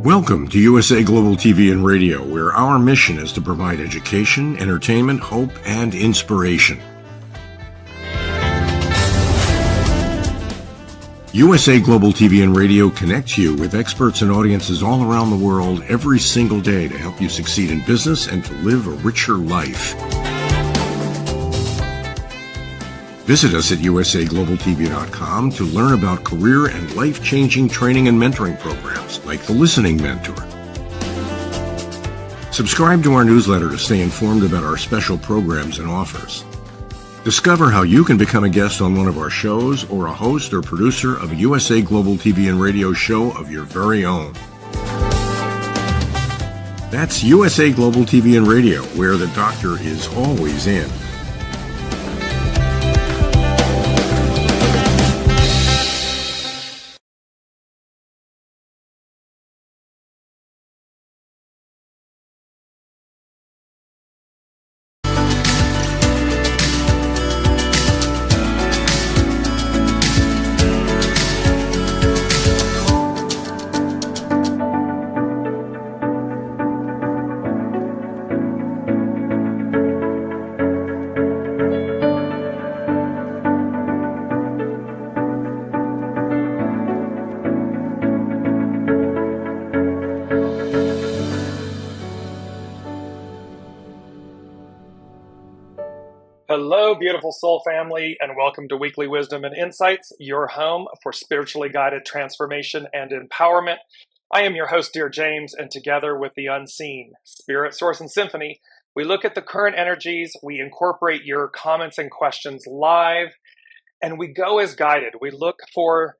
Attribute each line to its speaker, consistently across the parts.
Speaker 1: Welcome to USA Global TV and Radio, where our mission is to provide education, entertainment, hope, and inspiration. USA Global TV and Radio connects you with experts and audiences all around the world every single day to help you succeed in business and to live a richer life. Visit us at usaglobaltv.com to learn about career and life-changing training and mentoring programs like the Listening Mentor. Subscribe to our newsletter to stay informed about our special programs and offers. Discover how you can become a guest on one of our shows or a host or producer of a USA Global TV and Radio show of your very own. That's USA Global TV and Radio, where the doctor is always in.
Speaker 2: Hello, beautiful soul family, and welcome to Weekly Wisdom and Insights, your home for spiritually guided transformation and empowerment. I am your host, Dearjames, and together with the unseen, Spirit, Source, and Symphony, we look at the current energies, we incorporate your comments and questions live, and we go as guided. We look to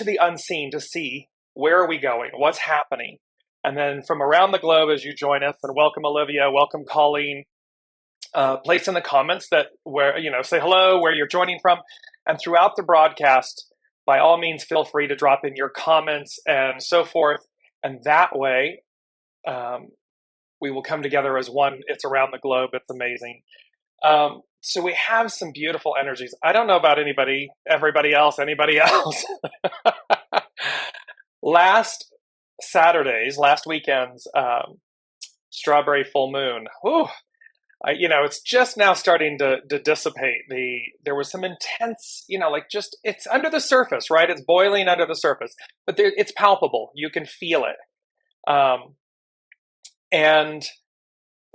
Speaker 2: the unseen to see where are we going, what's happening, and then from around the globe as you join us, and welcome Olivia, welcome Colleen. Place in the comments say hello, where you're joining from, and throughout the broadcast, by all means, feel free to drop in your comments and so forth. And that way, we will come together as one. It's around the globe. It's amazing. So we have some beautiful energies. I don't know about anybody else. Last weekend's strawberry full moon. Whew. It's just now starting to dissipate. There was some intense, it's under the surface, right? It's boiling under the surface, but it's palpable. You can feel it. And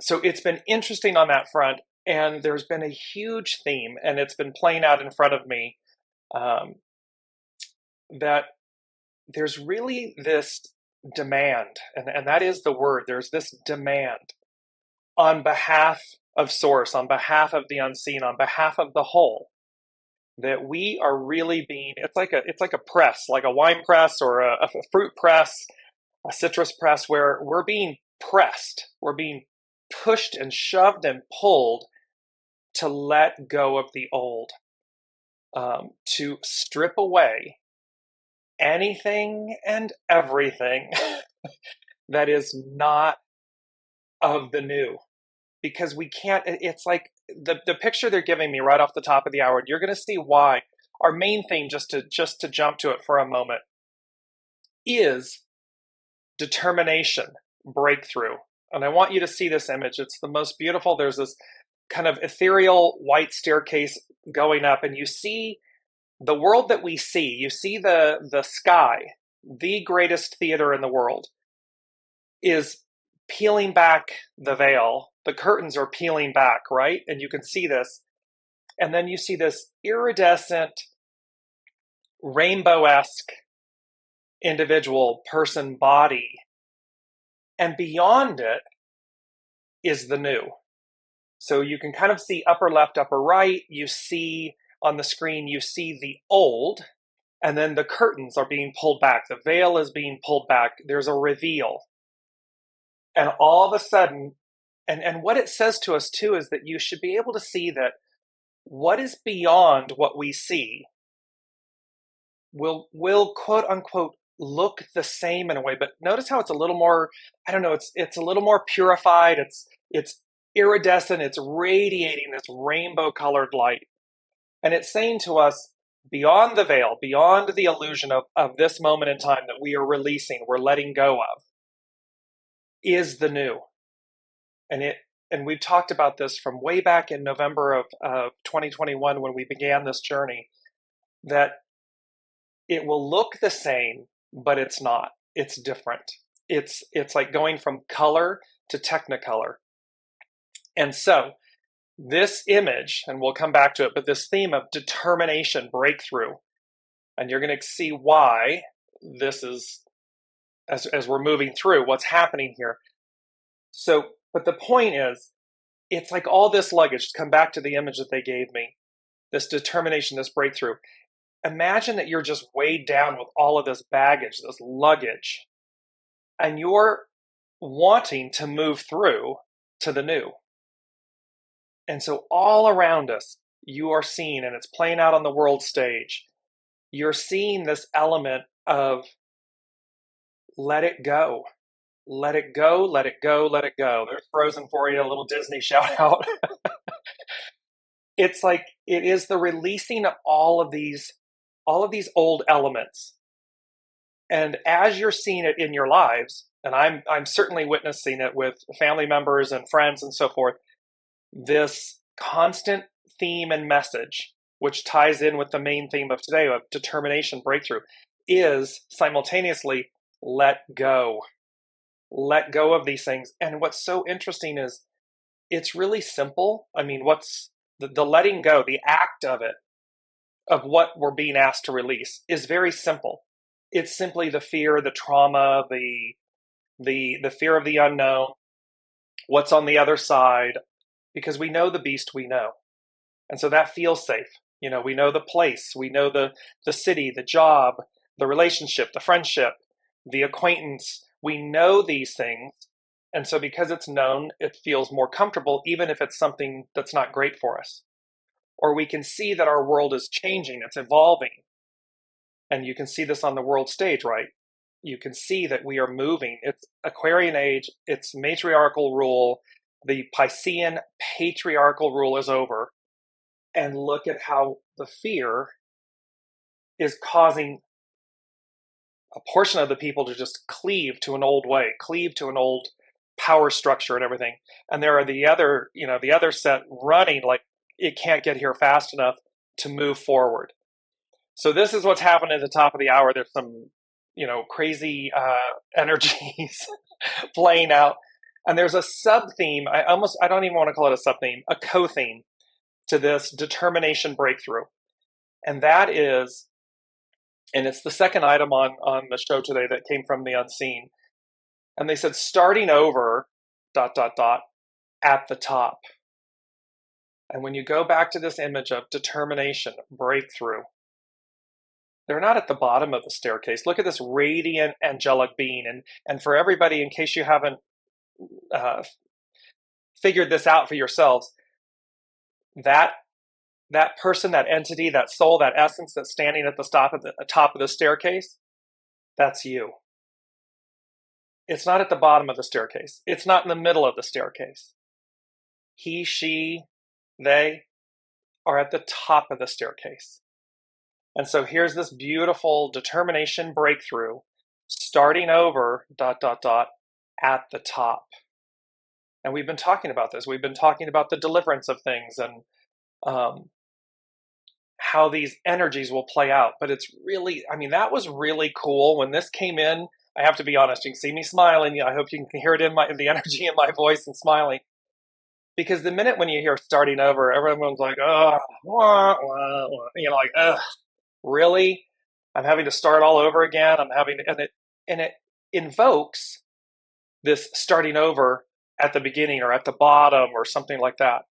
Speaker 2: so it's been interesting on that front. And there's been a huge theme, and it's been playing out in front of me, that there's really this demand, and that is the word. There's this demand on behalf of Source, on behalf of the unseen, on behalf of the whole, that we are really being, it's like a press, like a wine press or a fruit press, a citrus press, where we're being pressed, we're being pushed and shoved and pulled to let go of the old, to strip away anything and everything that is not of the new. Because we can't, it's like the picture they're giving me right off the top of the hour, and you're going to see why. Our main theme, just to jump to it for a moment, is determination, breakthrough. And I want you to see this image. It's the most beautiful. There's this kind of ethereal white staircase going up, and you see the world that we see. You see the sky, the greatest theater in the world, is peeling back the veil. The curtains are peeling back, right? And you can see this. And then you see this iridescent, rainbow-esque individual person body. And beyond it is the new. So you can kind of see upper left, upper right. You see on the screen, you see the old. And then the curtains are being pulled back. The veil is being pulled back. There's a reveal. And all of a sudden, and what it says to us too is that you should be able to see that what is beyond what we see will quote unquote look the same in a way. But notice how it's a little more, it's a little more purified. It's iridescent. It's radiating this rainbow colored light. And it's saying to us, beyond the veil, beyond the illusion of this moment in time that we are releasing, we're letting go of, is the new. And we've talked about this from way back in November of 2021 when we began this journey, that it will look the same, but it's not. It's different. It's like going from color to technicolor. And so this image, and we'll come back to it, but this theme of determination, breakthrough, and you're going to see why this is, as we're moving through what's happening here. So, but the point is, it's like all this luggage, to come back to the image that they gave me, this determination, this breakthrough. Imagine that you're just weighed down with all of this baggage, this luggage, and you're wanting to move through to the new. And so all around us, you are seeing, and it's playing out on the world stage, you're seeing this element of let it go. Let it go, let it go, let it go. There's Frozen for you, a little Disney shout out. It's like it is the releasing of all of these old elements. And as you're seeing it in your lives, and I'm certainly witnessing it with family members and friends and so forth, this constant theme and message, which ties in with the main theme of today of determination, breakthrough, is simultaneously let go. Let go of these things. And what's so interesting is it's really simple. I mean, what's the letting go, the act of it, of what we're being asked to release, is very simple. It's simply the fear, the trauma, the fear of the unknown, what's on the other side, because we know the beast we know. And so that feels safe. You know, we know the place, we know the city, the job, the relationship, the friendship, the acquaintance. We know these things. And so because it's known, it feels more comfortable, even if it's something that's not great for us. Or we can see that our world is changing, it's evolving. And you can see this on the world stage, right? You can see that we are moving. It's Aquarian age, it's matriarchal rule. The Piscean patriarchal rule is over. And look at how the fear is causing a portion of the people to just cleave to an old way, cleave to an old power structure and everything. And there are the other set running like it can't get here fast enough to move forward. So this is what's happening at the top of the hour. There's some, crazy energies playing out. And there's a sub-theme, I don't even want to call it a sub-theme, a co-theme to this determination breakthrough. And that is, and it's the second item on the show today that came from the unseen. And they said, starting over, ... at the top. And when you go back to this image of determination, breakthrough, they're not at the bottom of the staircase. Look at this radiant angelic being. And for everybody, in case you haven't figured this out for yourselves, that person, that entity, that soul, that essence that's standing at the top of the staircase, that's you. It's not at the bottom of the staircase. It's not in the middle of the staircase. He, she, they are at the top of the staircase. And so here's this beautiful determination breakthrough, starting over, ... at the top. And we've been talking about this. We've been talking about the deliverance of things and how these energies will play out. But it's really, that was really cool. When this came in, I have to be honest, you can see me smiling. I hope you can hear it in the energy in my voice and smiling. Because the minute when you hear starting over, everyone's like, oh, like, ugh, really? I'm having to start all over again. And it invokes this starting over at the beginning or at the bottom or something like that.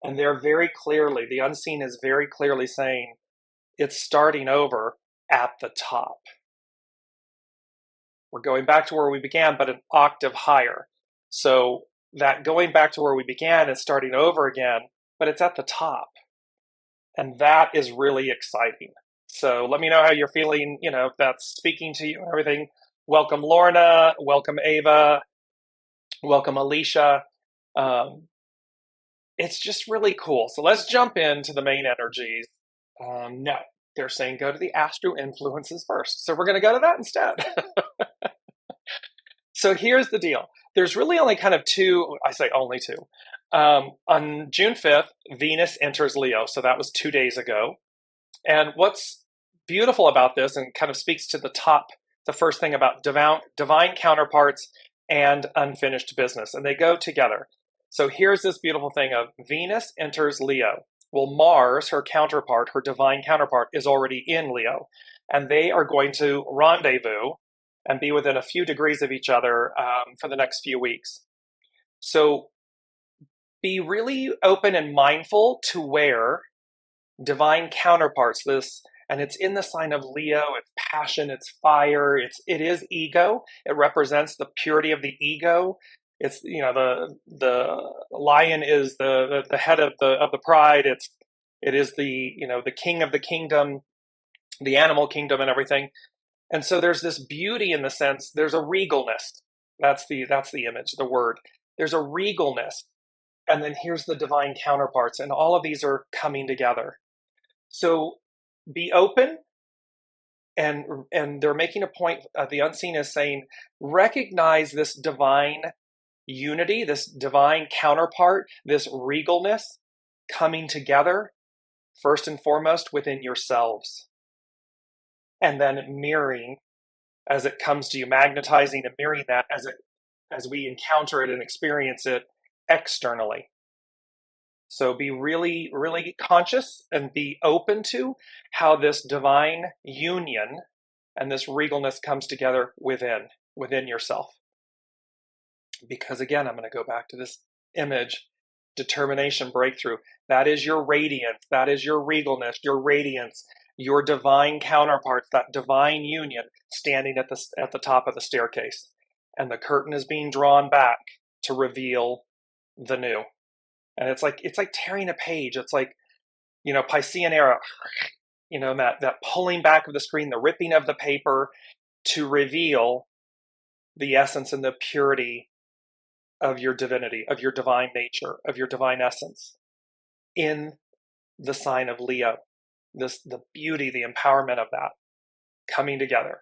Speaker 2: And they're very clearly, the unseen is very clearly saying it's starting over at the top. We're going back to where we began, but an octave higher. So that going back to where we began is starting over again, but it's at the top. And that is really exciting. So let me know how you're feeling, if that's speaking to you and everything. Welcome Lorna, welcome Ava, welcome Alicia. It's just really cool. So let's jump into the main energies. No, they're saying go to the astro influences first. So we're going to go to that instead. So here's the deal. There's really only kind of two, I say only two. On June 5th, Venus enters Leo. So that was 2 days ago. And what's beautiful about this, and kind of speaks to the first thing about divine counterparts and unfinished business, and they go together. So here's this beautiful thing of Venus enters Leo. Well, Mars, her counterpart, her divine counterpart, is already in Leo, and they are going to rendezvous and be within a few degrees of each other for the next few weeks. So be really open and mindful to where divine counterparts, and it's in the sign of Leo, it's passion, it's fire, it is ego. It represents the purity of the ego. It's, the lion is the head of the pride. It is the king of the kingdom, the animal kingdom and everything. And so there's this beauty in the sense, there's a regalness. That's the image, the word. There's a regalness. And then here's the divine counterparts, and all of these are coming together. So be open, and they're making a point, the unseen is saying, recognize this divine unity, this divine counterpart, this regalness coming together, first and foremost within yourselves. And then mirroring as it comes to you, magnetizing and mirroring that as we encounter it and experience it externally. So be really, really conscious and be open to how this divine union and this regalness comes together within yourself. Because again, I'm going to go back to this image, determination, breakthrough. That is your radiance. That is your regalness, your radiance, your divine counterparts, that divine union standing at the top of the staircase. And the curtain is being drawn back to reveal the new. And it's like tearing a page. It's like, Piscean era, that pulling back of the screen, the ripping of the paper to reveal the essence and the purity of your divinity, of your divine nature, of your divine essence in the sign of Leo. The beauty, the empowerment of that coming together.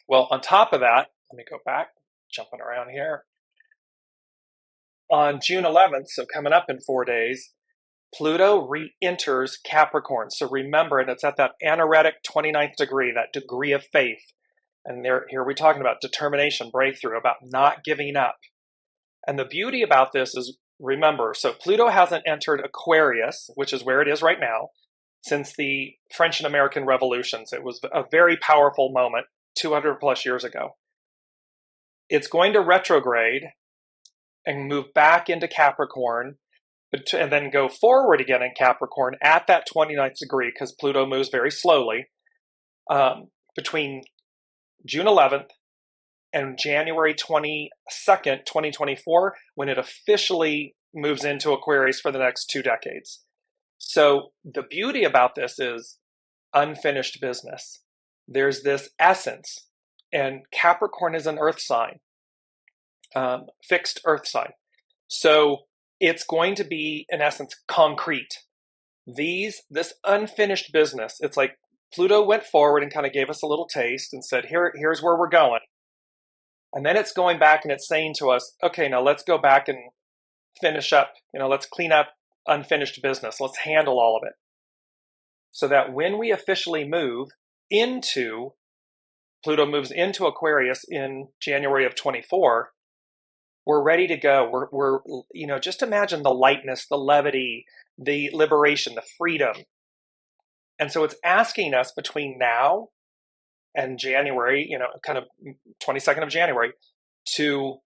Speaker 2: Well, on top of that, let me go back, jumping around here. On June 11th, so coming up in 4 days, Pluto re-enters Capricorn. So remember, and it's at that anaretic 29th degree, that degree of faith. And here we're talking about determination, breakthrough, about not giving up. And the beauty about this is, remember, so Pluto hasn't entered Aquarius, which is where it is right now, since the French and American revolutions. It was a very powerful moment 200 plus years ago. It's going to retrograde and move back into Capricorn, and then go forward again in Capricorn at that 29th degree, because Pluto moves very slowly, between June 11th and January 22nd, 2024, when it officially moves into Aquarius for the next 2 decades. So the beauty about this is unfinished business. There's this essence, and Capricorn is an earth sign. Fixed earth sign. So it's going to be, in essence, concrete. This unfinished business, it's like Pluto went forward and kind of gave us a little taste and said, here's where we're going. And then it's going back and it's saying to us, okay, now let's go back and finish up, let's clean up unfinished business. Let's handle all of it. So that when we officially move into, Pluto moves into Aquarius in January of 24, we're ready to go. We're just imagine the lightness, the levity, the liberation, the freedom. And so it's asking us between now and January, kind of 22nd of January, to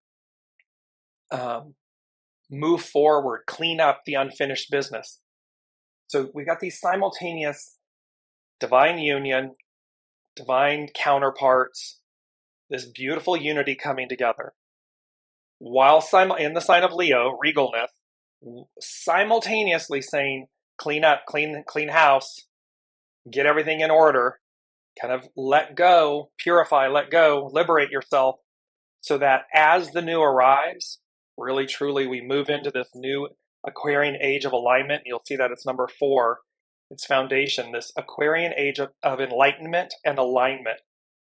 Speaker 2: move forward, clean up the unfinished business. So we got these simultaneous divine union, divine counterparts, this beautiful unity coming together. While in the sign of Leo, regalness, simultaneously saying, clean up, clean house, get everything in order, kind of let go, purify, let go, liberate yourself, so that as the new arrives, really truly we move into this new Aquarian age of alignment. You'll see that it's number 4. its foundation, this Aquarian age of enlightenment and alignment,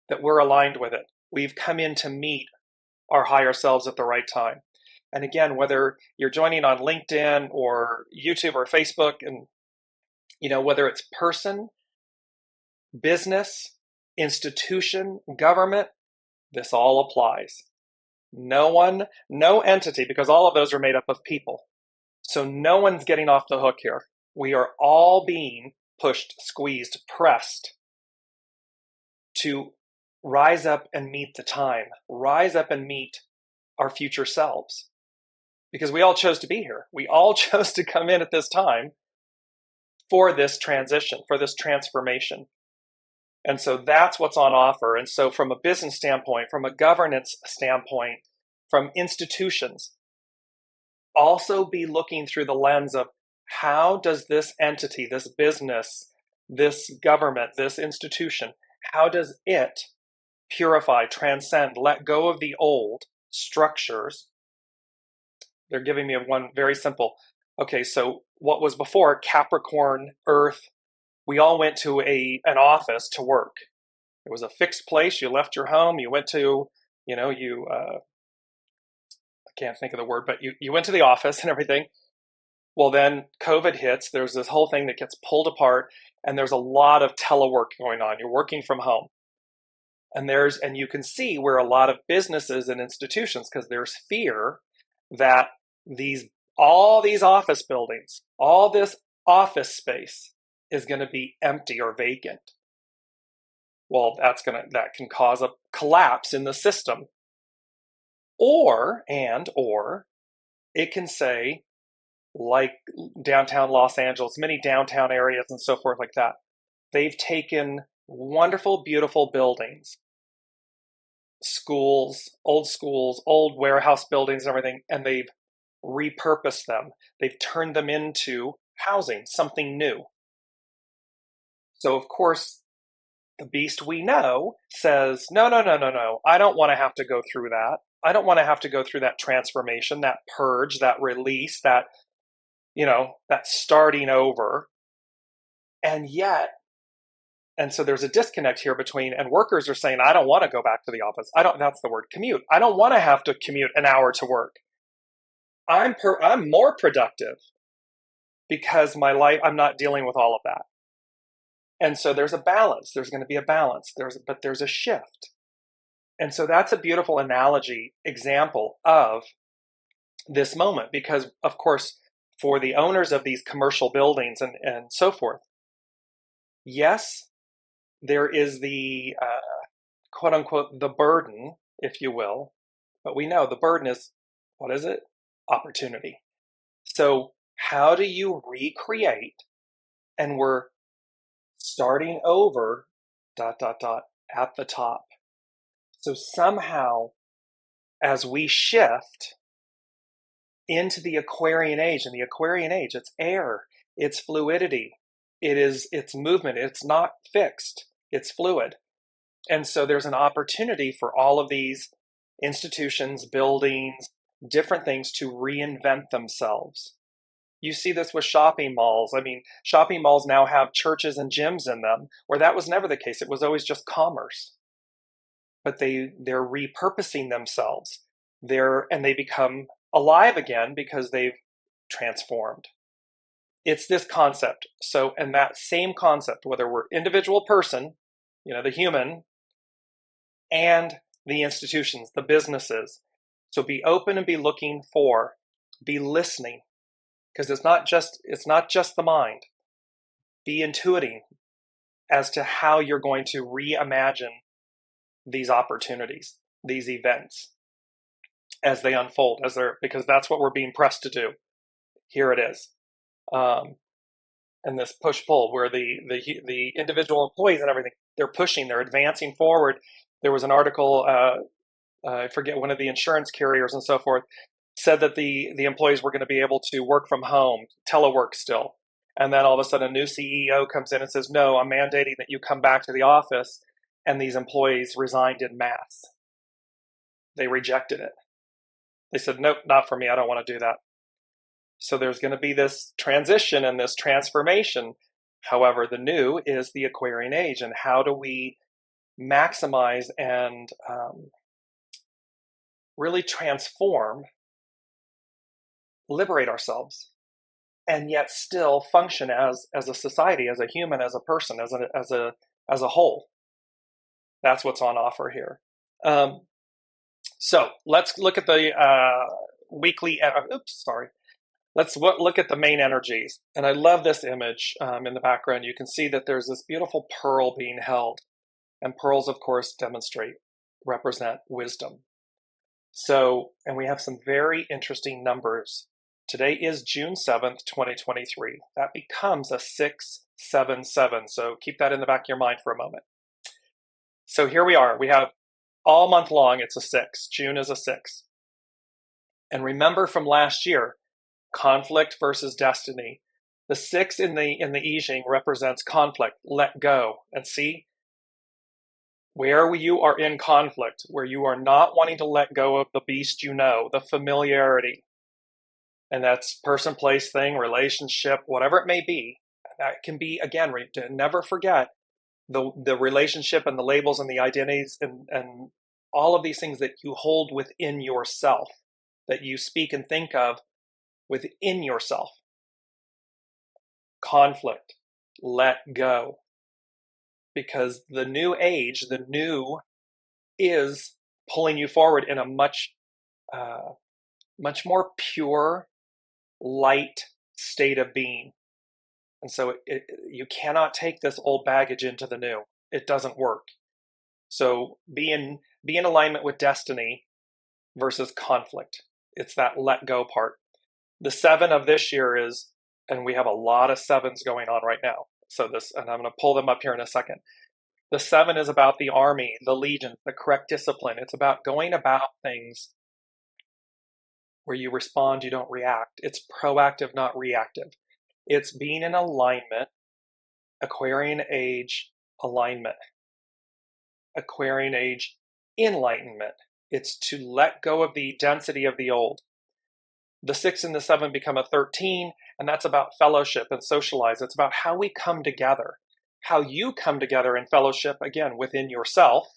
Speaker 2: that we're aligned with it. We've come in to meet our higher selves at the right time. And again, whether you're joining on LinkedIn or YouTube or Facebook, and whether it's person, business, institution, government, this all applies. No entity, because all of those are made up of people. So no one's getting off the hook here. We are all being pushed, squeezed, pressed to rise up and meet the time, rise up and meet our future selves. Because we all chose to be here. We all chose to come in at this time for this transition, for this transformation. And so that's what's on offer. And so from a business standpoint, from a governance standpoint, from institutions, also be looking through the lens of how does this entity, this business, this government, this institution, how does it purify, transcend, let go of the old structures? They're giving me one very simple. Okay, so what was before Capricorn, Earth, we all went to an office to work. It was a fixed place. You left your home. You went to, I can't think of the word, but you went to the office and everything. Well, then COVID hits. There's this whole thing that gets pulled apart, and there's a lot of telework going on. You're working from home. And you can see where a lot of businesses and institutions, because there's fear that all these office buildings, all this office space is going to be empty or vacant. Well, that can cause a collapse in the system. Or it can say, like downtown Los Angeles, many downtown areas and so forth like that, they've taken wonderful, beautiful buildings, schools, old warehouse buildings and everything, and they've repurposed them. They've turned them into housing, something new. So of course, the beast we know says, no, I don't want to have to go through that. I don't want to have to go through that transformation, that purge, that release, that starting over. And so there's a disconnect here and workers are saying, I don't want to go back to the office. That's the word, commute. I don't want to have to commute an hour to work. I'm more productive because my life, I'm not dealing with all of that. And so there's a balance. There's going to be a balance. But there's a shift. And so that's a beautiful example of this moment, because of course, for the owners of these commercial buildings and so forth, yes, there is the quote unquote, the burden, if you will, but we know the burden is, what is it? Opportunity. So how do you recreate? And we're starting over, ... at the top. So somehow, as we shift into the Aquarian age, and the Aquarian age, it's air, it's fluidity, it's movement, it's not fixed, it's fluid. And so there's an opportunity for all of these institutions, buildings, different things to reinvent themselves. You see this with shopping malls. I mean, shopping malls now have churches and gyms in them, where that was never the case. It was always just commerce. But they're repurposing themselves. And they become alive again because they've transformed. It's this concept. So, and that same concept, whether we're individual person, the human, and the institutions, the businesses. So be open and be looking for, be listening, because it's not just the mind. Be intuiting as to how you're going to reimagine these opportunities, these events, as they unfold, because that's what we're being pressed to do. Here it is. And this push-pull where the individual employees and everything, they're pushing, they're advancing forward. There was an article, I forget, one of the insurance carriers and so forth, said that the employees were going to be able to work from home, telework still. And then all of a sudden a new CEO comes in and says, no, I'm mandating that you come back to the office. And these employees resigned in mass. They rejected it. They said, nope, not for me. I don't want to do that. So there's going to be this transition and this transformation. However, the new is the Aquarian age, and how do we maximize and really transform, liberate ourselves, and yet still function as a society, as a human, as a person, as a whole. That's what's on offer here. So let's look at the weekly. Let's look at the main energies. And I love this image in the background. You can see that there's this beautiful pearl being held. And pearls, of course, represent wisdom. So, and we have some very interesting numbers. Today is June 7th, 2023. That becomes a 677. So keep that in the back of your mind for a moment. So here we are. We have all month long, it's a 6. June is a 6. And remember from last year, conflict versus destiny. The 6 in the I Ching represents conflict, let go. And see, where you are in conflict, where you are not wanting to let go of the beast you know, the familiarity. And that's person, place, thing, relationship, whatever it may be. That can be, again, never forget the relationship and the labels and the identities and all of these things that you hold within yourself, that you speak and think of within yourself. Conflict, let go. Because the new age, the new, is pulling you forward in a much more pure, light state of being. And so you cannot take this old baggage into the new. It doesn't work. So be in alignment with destiny versus conflict. It's that let go part. The 7 of this year is, and we have a lot of 7s going on right now. So and I'm going to pull them up here in a second. The 7 is about the army, the legion, the correct discipline. It's about going about things where you respond, you don't react. It's proactive, not reactive. It's being in alignment, Aquarian age alignment, Aquarian age enlightenment. It's to let go of the density of the old. The 6 and the 7 become a 13, and that's about fellowship and socialize. It's about how we come together, how you come together in fellowship, again, within yourself,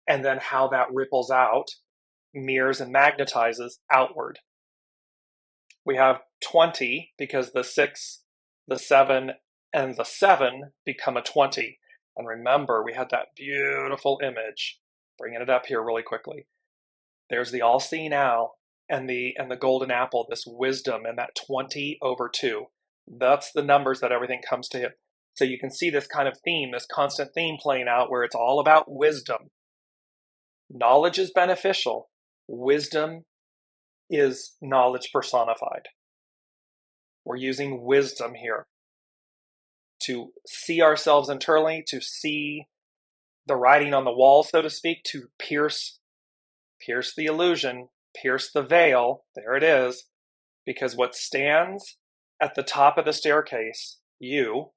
Speaker 2: and then how that ripples out, mirrors and magnetizes outward. We have 20 because the 6, the 7, and the 7 become a 20. And remember, we had that beautiful image, bringing it up here really quickly. There's the all-seeing owl and the golden apple, this wisdom, and that 20/2. That's the numbers that everything comes to him. So you can see this kind of theme, this constant theme playing out where it's all about wisdom. Knowledge is beneficial. Wisdom is knowledge personified. We're using wisdom here to see ourselves internally, to see the writing on the wall, so to speak, to pierce the illusion, pierce the veil. There it is. Because what stands at the top of the staircase, you,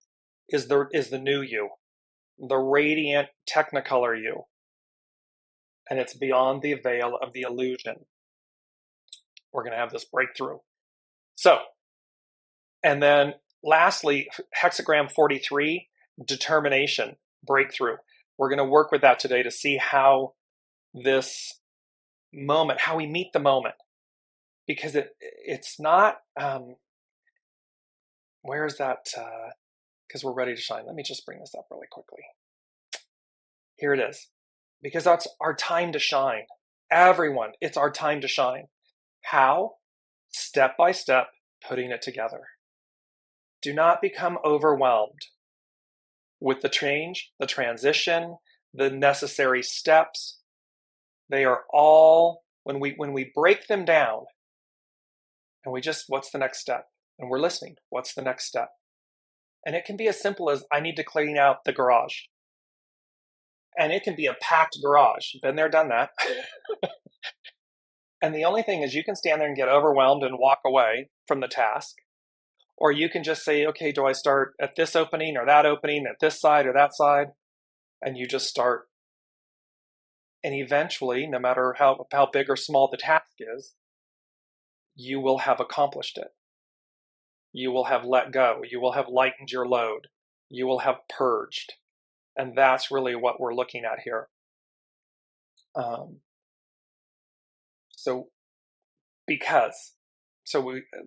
Speaker 2: is the new you, the radiant technicolor you. And it's beyond the veil of the illusion. We're going to have this breakthrough. So, and then lastly, hexagram 43, determination, breakthrough. We're going to work with that today to see how this moment, how we meet the moment. Because it's not, where's that, because we're ready to shine. Let me just bring this up really quickly. Here it is. Because that's our time to shine. Everyone, it's our time to shine. How? Step by step, putting it together. Do not become overwhelmed with the change, the transition, the necessary steps. They are all, when we break them down, and we just, what's the next step? And we're listening, what's the next step? And it can be as simple as, I need to clean out the garage. And it can be a packed garage. Been there, done that. And the only thing is you can stand there and get overwhelmed and walk away from the task. Or you can just say, okay, do I start at this opening or that opening, at this side or that side? And you just start. And eventually, no matter how big or small the task is, you will have accomplished it. You will have let go. You will have lightened your load. You will have purged. And that's really what we're looking at here. So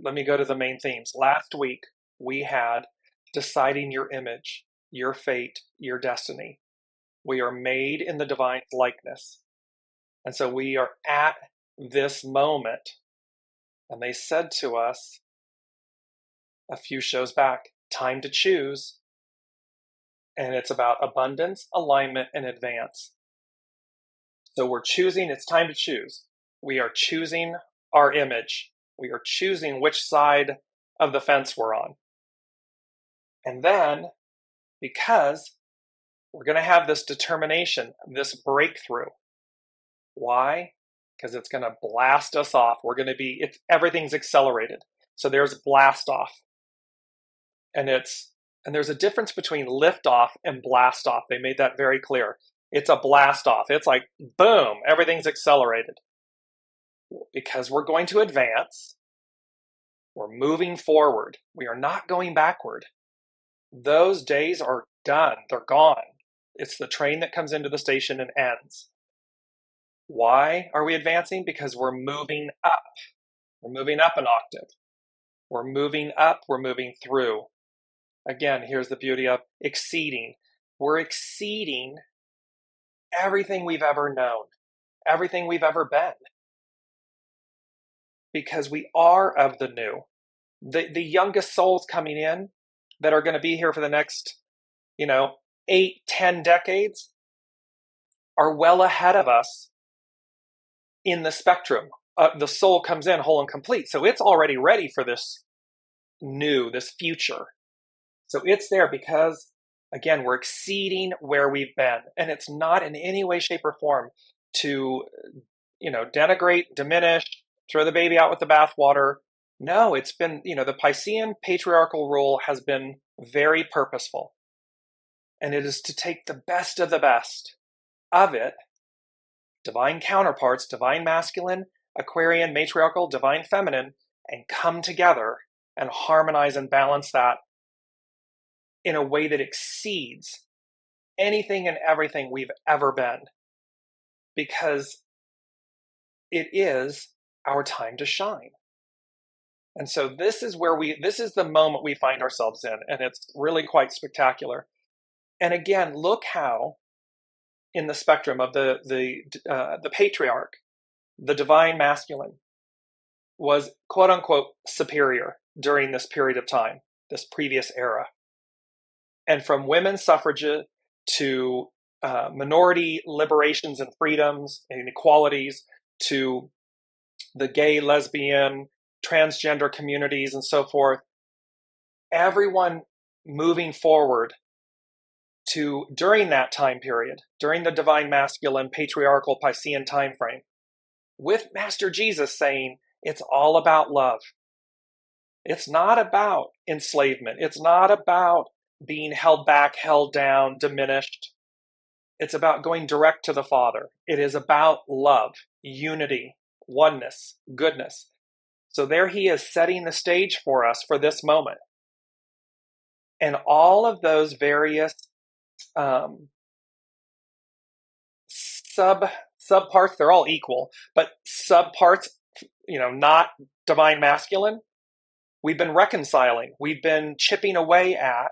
Speaker 2: let me go to the main themes. Last week, we had deciding your image, your fate, your destiny. We are made in the divine likeness. And so we are at this moment. And they said to us a few shows back, time to choose. And it's about abundance, alignment, and advance. So we're choosing, it's time to choose. We are choosing our image. We are choosing which side of the fence we're on. And then, because we're going to have this determination, this breakthrough. Why? Because it's going to blast us off. Everything's accelerated. So there's blast off. And there's a difference between lift off and blast off. They made that very clear. It's a blast off. It's like, boom, everything's accelerated. Because we're going to advance. We're moving forward. We are not going backward. Those days are done. They're gone. It's the train that comes into the station and ends. Why are we advancing? Because we're moving up. We're moving up an octave. We're moving up. We're moving through. Again, here's the beauty of exceeding. We're exceeding everything we've ever known, everything we've ever been. Because we are of the new. The youngest souls coming in that are going to be here for the next, 8, 10 decades are well ahead of us in the spectrum. The soul comes in whole and complete. So it's already ready for this new, this future. So it's there because, again, we're exceeding where we've been. And it's not in any way, shape, or form to, denigrate, diminish, throw the baby out with the bathwater. No, it's been, the Piscean patriarchal rule has been very purposeful. And it is to take the best of it, divine counterparts, divine masculine, Aquarian, matriarchal, divine feminine, and come together and harmonize and balance that in a way that exceeds anything and everything we've ever been. Because it is our time to shine. And so this is the moment we find ourselves in, and it's really quite spectacular. And again, look how in the spectrum of the patriarch, the divine masculine, was quote unquote superior during this period of time, this previous era. And from women's suffrage to minority liberations and freedoms and equalities to the gay, lesbian, transgender communities and so forth, everyone moving forward to during that time period, during the divine masculine patriarchal Piscean time frame, with Master Jesus saying it's all about love. It's not about enslavement. It's not about being held back, held down, diminished. It's about going direct to the Father. It is about love, unity, oneness, goodness. So there he is setting the stage for us for this moment. And all of those various subparts, they're all equal, but subparts, not divine masculine, we've been reconciling. We've been chipping away at,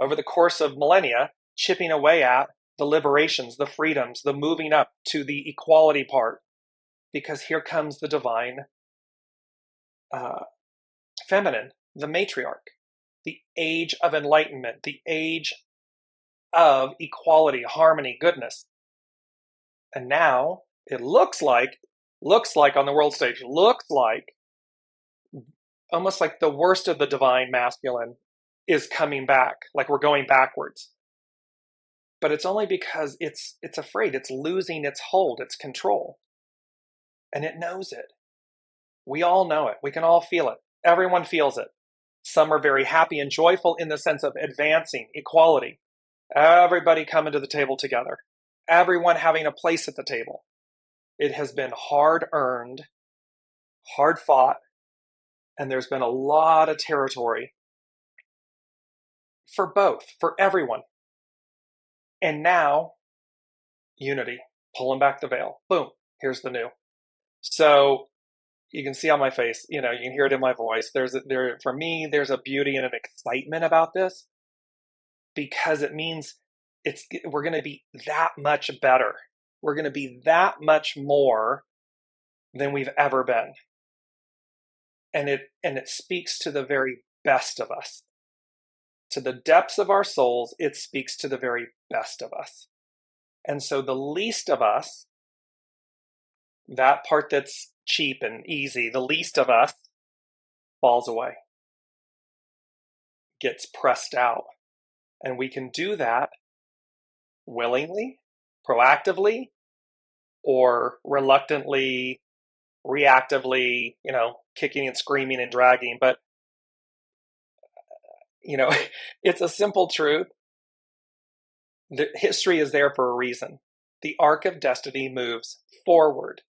Speaker 2: over the course of millennia, chipping away at the liberations, the freedoms, the moving up to the equality part. Because here comes the divine feminine, the matriarch, the age of enlightenment, the age of equality, harmony, goodness. And now it looks like on the world stage, almost like the worst of the divine masculine is coming back, like we're going backwards. But it's only because it's afraid, it's losing its hold, its control. And it knows it. We all know it. We can all feel it. Everyone feels it. Some are very happy and joyful in the sense of advancing, equality. Everybody coming to the table together. Everyone having a place at the table. It has been hard earned, hard fought, and there's been a lot of territory for both, for everyone. And now, unity, pulling back the veil. Boom, here's the new. So you can see on my face, you can hear it in my voice. For me, there's a beauty and an excitement about this, because it means we're going to be that much better. We're going to be that much more than we've ever been. And it speaks to the very best of us. To the depths of our souls, it speaks to the very best of us. And so the least of us, that part that's cheap and easy, the least of us falls away, gets pressed out. And we can do that willingly, proactively, or reluctantly, reactively, kicking and screaming and dragging. But, it's a simple truth. The history is there for a reason. The arc of destiny moves forward.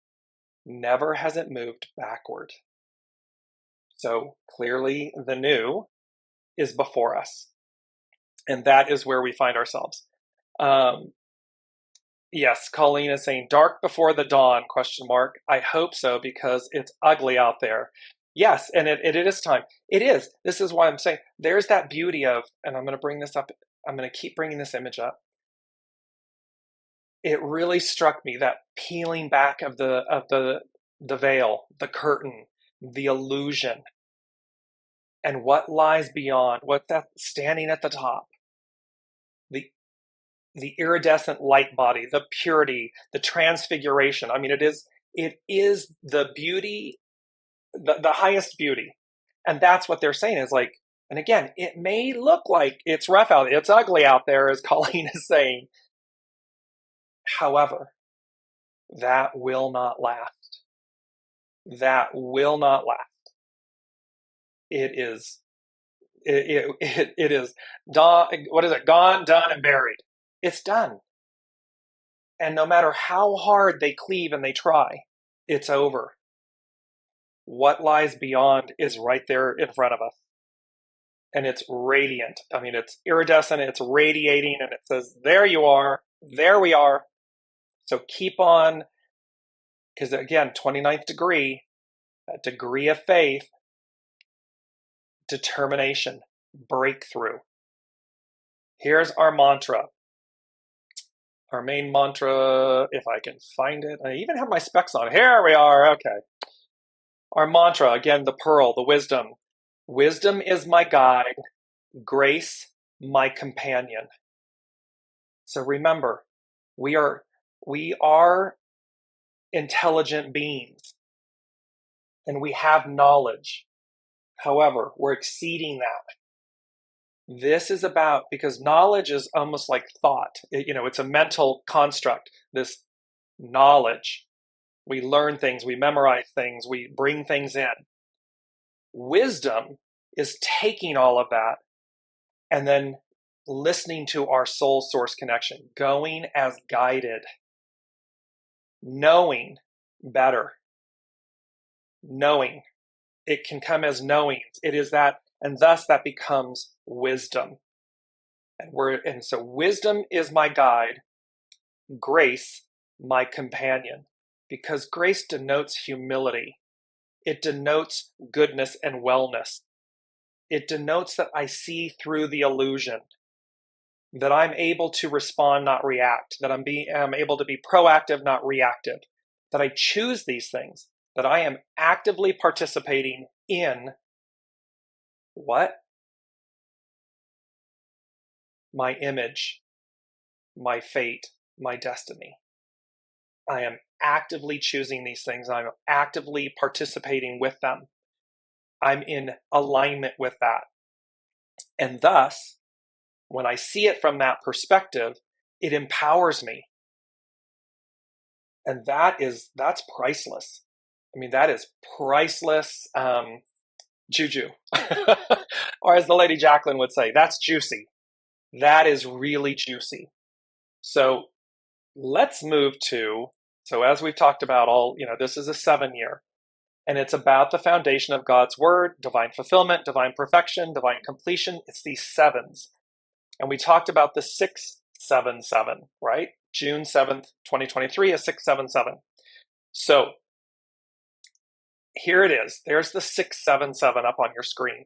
Speaker 2: Never has it moved backward. So clearly the new is before us. And that is where we find ourselves. Yes, Colleen is saying dark before the dawn, ? I hope so, because it's ugly out there. Yes, and it is time. It is. This is why I'm saying there's that beauty of, and I'm going to bring this up. I'm going to keep bringing this image up. It really struck me, that peeling back of the veil, the curtain, the illusion, and what lies beyond, what's that standing at the top. The iridescent light body, the purity, the transfiguration. I mean, it is the beauty, the highest beauty. And that's what they're saying is like, and again, it may look like it's rough out, it's ugly out there, as Colleen is saying. However, that will not last. That will not last. It is done. What is it? Gone, done, and buried. It's done. And no matter how hard they cleave and they try, it's over. What lies beyond is right there in front of us. And it's radiant. I mean, it's iridescent, it's radiating, and it says, there you are, there we are. So keep on, because again, 29th degree, that degree of faith, determination, breakthrough. Here's our mantra. Our main mantra, if I can find it. I even have my specs on. Here we are. Okay. Our mantra, again, the pearl, the wisdom. Wisdom is my guide, grace my companion. So remember, we are intelligent beings, and we have knowledge. However, we're exceeding that. This is about, because knowledge is almost like thought. It's a mental construct, this knowledge. We learn things, we memorize things, we bring things in. Wisdom is taking all of that and then listening to our soul source connection, going as guided, knowing better. Knowing. It can come as knowing. It is that, and thus that becomes wisdom. And so wisdom is my guide, grace my companion, because grace denotes humility. It denotes goodness and wellness. It denotes that I see through the illusion, that I'm able to respond, not react, that I'm able to be proactive, not reactive, that I choose these things, that I am actively participating in what? My image, my fate, my destiny. I am actively choosing these things. I'm actively participating with them. I'm in alignment with that. And thus, when I see it from that perspective, it empowers me. And that's priceless. I mean, that is priceless juju. Or as the Lady Jacqueline would say, that's juicy. That is really juicy. So let's move to, so as we've talked about this is a 7-year, and it's about the foundation of God's word, divine fulfillment, divine perfection, divine completion. It's these 7s. And we talked about the 677, right? June 7th, 2023 is 677. So here it is. There's the 677 up on your screen.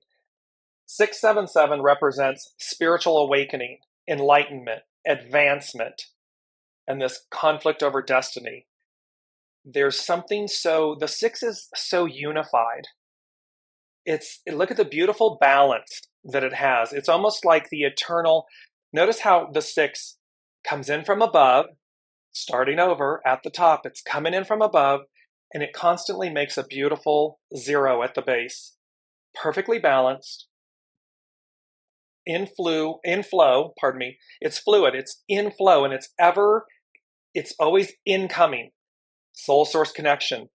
Speaker 2: 677 represents spiritual awakening, enlightenment, advancement, and this conflict over destiny. There's something the 6 is so unified. Look at the beautiful balance that it has. It's almost like the eternal. Notice how the 6 comes in from above, starting over at the top. It's coming in from above, and it constantly makes a beautiful 0 at the base. Perfectly balanced. In flow, pardon me. It's fluid, it's in flow, and it's always incoming. Soul source connection,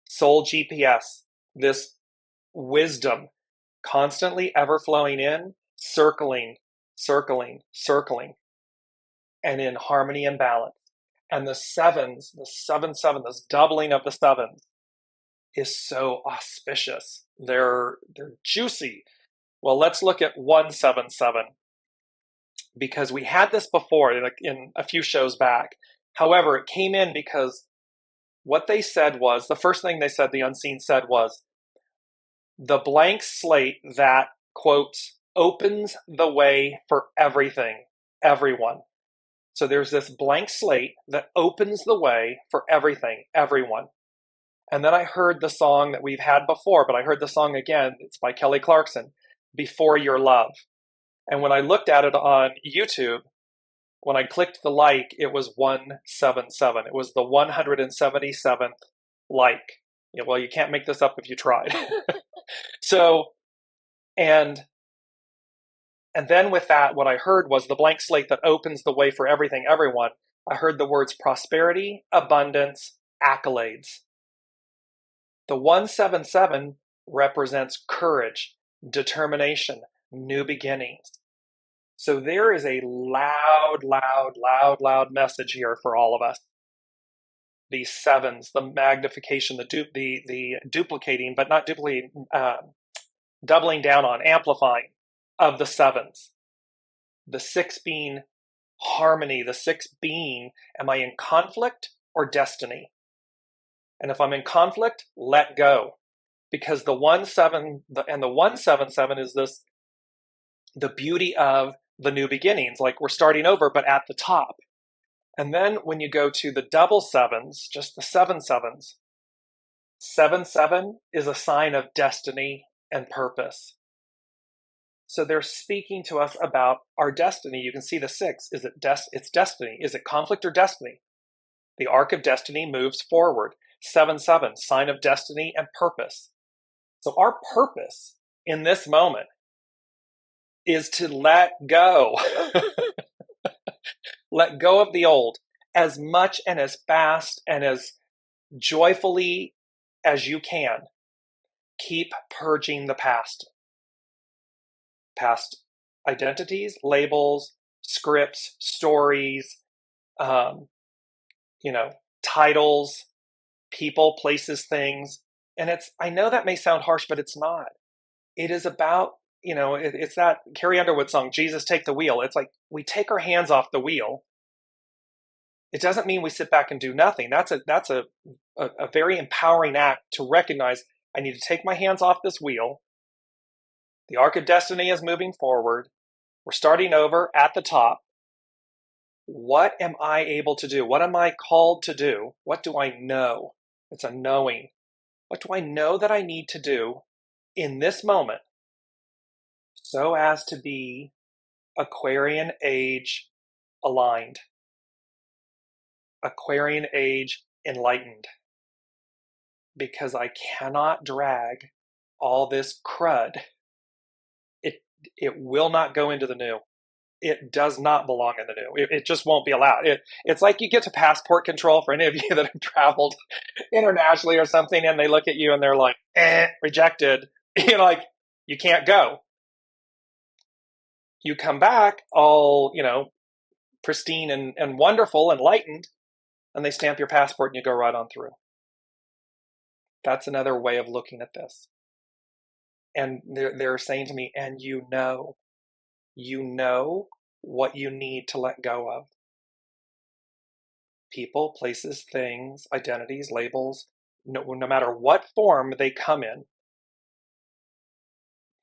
Speaker 2: soul GPS, this wisdom constantly ever flowing in, circling, circling, circling, and in harmony and balance. And the 7s, the 7-7, this doubling of the 7s is so auspicious. They're juicy. Well, let's look at 177, because we had this before in a few shows back. However, it came in because what they said was, the first thing they said, the unseen said, was the blank slate that, quote, opens the way for everything, everyone. So there's this blank slate that opens the way for everything, everyone. And then I heard the song that we've had before, but I heard the song again. It's by Kelly Clarkson, Before Your Love. And when I looked at it on YouTube, when I clicked the like, it was 177. It was the 177th like. Yeah, well, you can't make this up if you tried. So, and then with that, what I heard was the blank slate that opens the way for everything, everyone. I heard the words prosperity, abundance, accolades. The 177 represents courage, determination, new beginnings. So there is a loud, loud, loud, loud message here for all of us. These 7s, the magnification, the duplicating, but not duplicating, doubling down on, amplifying of the 7s. The 6 being harmony, the 6 being, am I in conflict or destiny? And if I'm in conflict, let go. Because the 1-7 and the 177 is this, the beauty of the new beginnings, like we're starting over, but at the top. And then when you go to the double 7s, just the 7-7s, 7-7 is a sign of destiny and purpose. So they're speaking to us about our destiny. You can see the 6. It's destiny. Is it conflict or destiny? The arc of destiny moves forward. 7-7, sign of destiny and purpose. So our purpose in this moment is to let go. Let go of the old as much and as fast and as joyfully as you can. Keep purging the past. Past identities, labels, scripts, stories, titles, people, places, things. And I know that may sound harsh, but it's not. It is about, it's that Carrie Underwood song, Jesus Take the Wheel. It's like we take our hands off the wheel. It doesn't mean we sit back and do nothing. That's a very empowering act to recognize I need to take my hands off this wheel. The arc of destiny is moving forward. We're starting over at the top. What am I able to do? What am I called to do? What do I know? It's a knowing. What do I know that I need to do in this moment so as to be Aquarian age aligned? Aquarian age enlightened. Because I cannot drag all this crud. It will not go into the new. It does not belong in the new. It just won't be allowed. It's like you get to passport control for any of you that have traveled internationally or something, and they look at you and they're like, rejected. You're like, you can't go. You come back all, pristine and wonderful, enlightened, and they stamp your passport and you go right on through. That's another way of looking at this. And they're saying to me, and you know what you need to let go of. People, places, things, identities, labels, no matter what form they come in,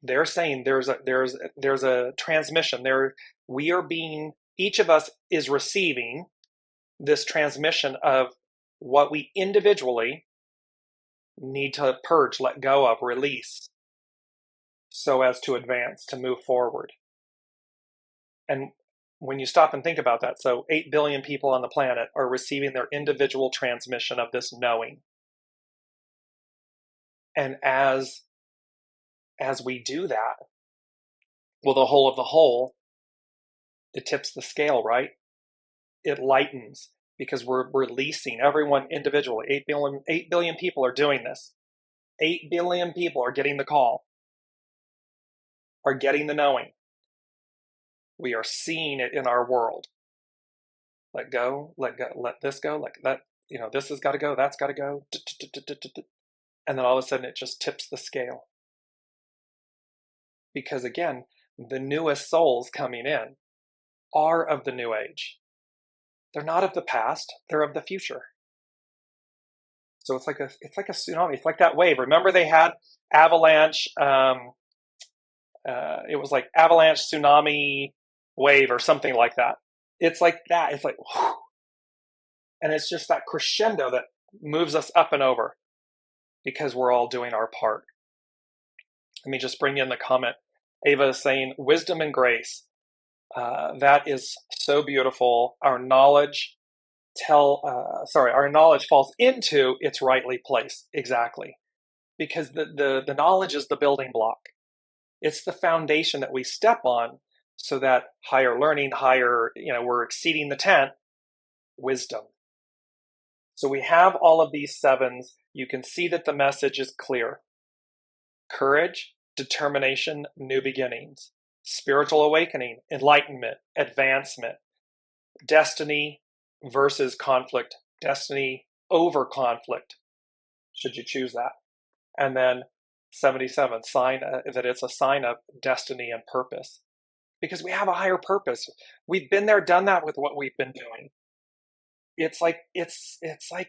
Speaker 2: they're saying there's a transmission there. Each of us is receiving this transmission of what we individually need to purge, let go of, release, so as to advance, to move forward. And when you stop and think about that, so 8 billion people on the planet are receiving their individual transmission of this knowing. And as we do that, well, the whole of the whole, it tips the scale, right? It lightens, because we're releasing everyone individually. 8 billion people are doing this. 8 billion people are getting the call, are getting the knowing. We are seeing it in our world. Let go, let this go, like that, this has got to go, that's got to go. And then all of a sudden it just tips the scale. Because again, the newest souls coming in are of the new age. They're not of the past, they're of the future. So it's like a tsunami. It's like that wave. Remember they had avalanche, it was like avalanche, tsunami, wave, or something like that. It's like that. It's like, whew. And it's just that crescendo that moves us up and over, because we're all doing our part. Let me just bring in the comment. Ava is saying, wisdom and grace. That is so beautiful. Our knowledge falls into its rightly placed. Exactly. Because the knowledge is the building block. It's the foundation that we step on, so that higher learning, we're exceeding the tent, wisdom. So we have all of these sevens. You can see that the message is clear. Courage, determination, new beginnings, spiritual awakening, enlightenment, advancement, destiny versus conflict, destiny over conflict, should you choose that. And then 77, sign that it's a sign of destiny and purpose. Because we have a higher purpose. We've been there, done that with what we've been doing. It's like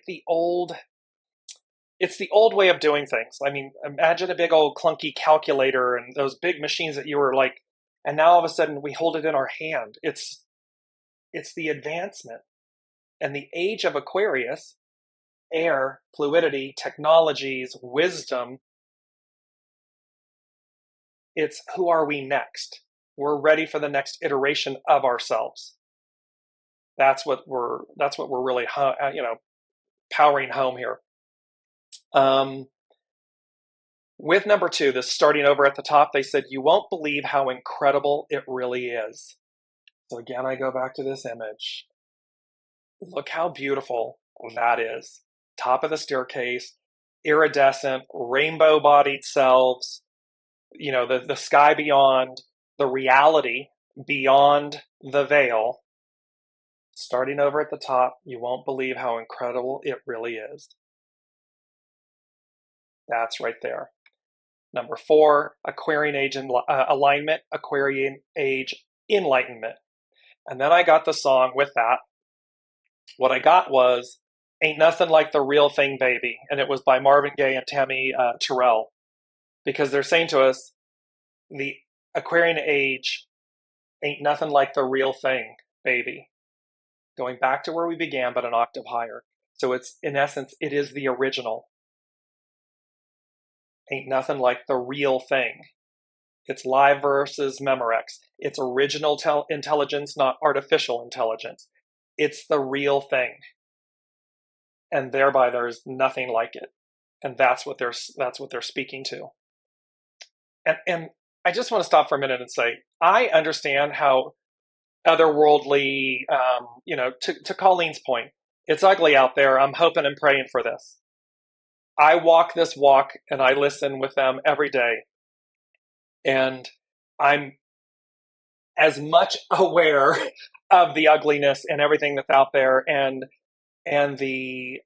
Speaker 2: the old way of doing things. I mean, imagine a big old clunky calculator and those big machines that you were like, and now all of a sudden we hold it in our hand. It's the advancement. And the age of Aquarius, air, fluidity, technologies, wisdom, it's who are we next? We're ready for the next iteration of ourselves. That's what we're really, powering home here. With number 2, this starting over at the top, they said, you won't believe how incredible it really is. So again, I go back to this image. Look how beautiful that is. Top of the staircase, iridescent, rainbow-bodied selves, the sky beyond, the reality beyond the veil. Starting over at the top, you won't believe how incredible it really is. That's right there. Number 4, Aquarian age alignment, Aquarian age enlightenment. And then I got the song with that. What I got was Ain't Nothing Like the Real Thing, Baby. And it was by Marvin Gaye and Tammy Terrell. Because they're saying to us, the Aquarian age ain't nothing like the real thing, baby. Going back to where we began, but an octave higher. So it's, in essence, it is the original. Ain't nothing like the real thing. It's live versus Memorex. It's original intelligence, not artificial intelligence. It's the real thing. And thereby there's nothing like it. And that's what they're speaking to. And I just want to stop for a minute and say, I understand how otherworldly, to Colleen's point, it's ugly out there. I'm hoping and praying for this. I walk this walk and I listen with them every day. And I'm as much aware of the ugliness and everything that's out there, and the,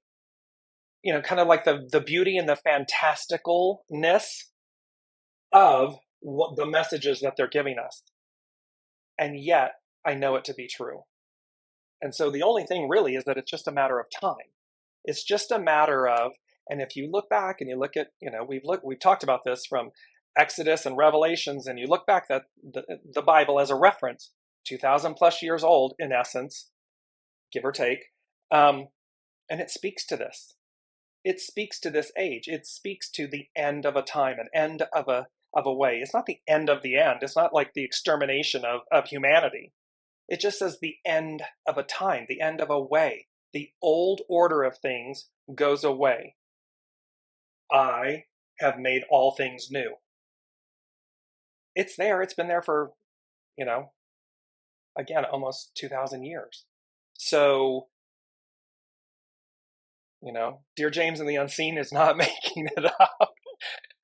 Speaker 2: kind of like the beauty and the fantasticalness of what the messages that they're giving us. And yet I know it to be true. And so the only thing really is that it's just a matter of time. It's just a matter of, and if you look back and you look at, we've talked about this from Exodus and Revelations, and you look back at the Bible as a reference, 2,000 plus years old in essence, give or take, and it speaks to this. It speaks to this age. It speaks to the end of a time, an end of a way. It's not the end of the end. It's not like the extermination of humanity. It just says the end of a time, the end of a way. The old order of things goes away. I have made all things new. It's there. It's been there for, again, almost 2,000 years. So, Dearjames and the Unseen is not making it up.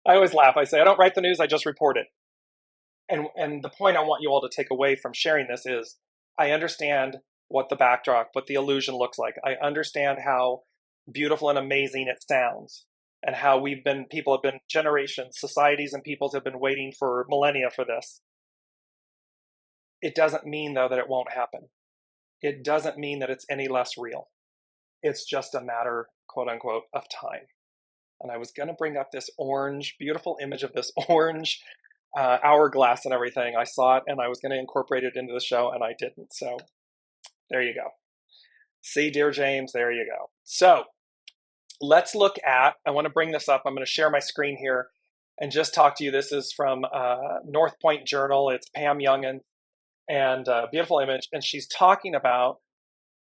Speaker 2: I always laugh. I say, I don't write the news, I just report it. And the point I want you all to take away from sharing this is, I understand what the backdrop, what the illusion looks like. I understand how beautiful and amazing it sounds, and how people have been generations, societies and peoples have been waiting for millennia for this. It doesn't mean, though, that it won't happen. It doesn't mean that it's any less real. It's just a matter, quote unquote, of time. And I was going to bring up this beautiful image of this orange hourglass and everything. I saw it and I was going to incorporate it into the show, and I didn't. So there you go. See, Dearjames, there you go. So let's look at, I want to bring this up. I'm going to share my screen here and just talk to you. This is from North Point Journal. It's Pam Youngin, and beautiful image. And she's talking about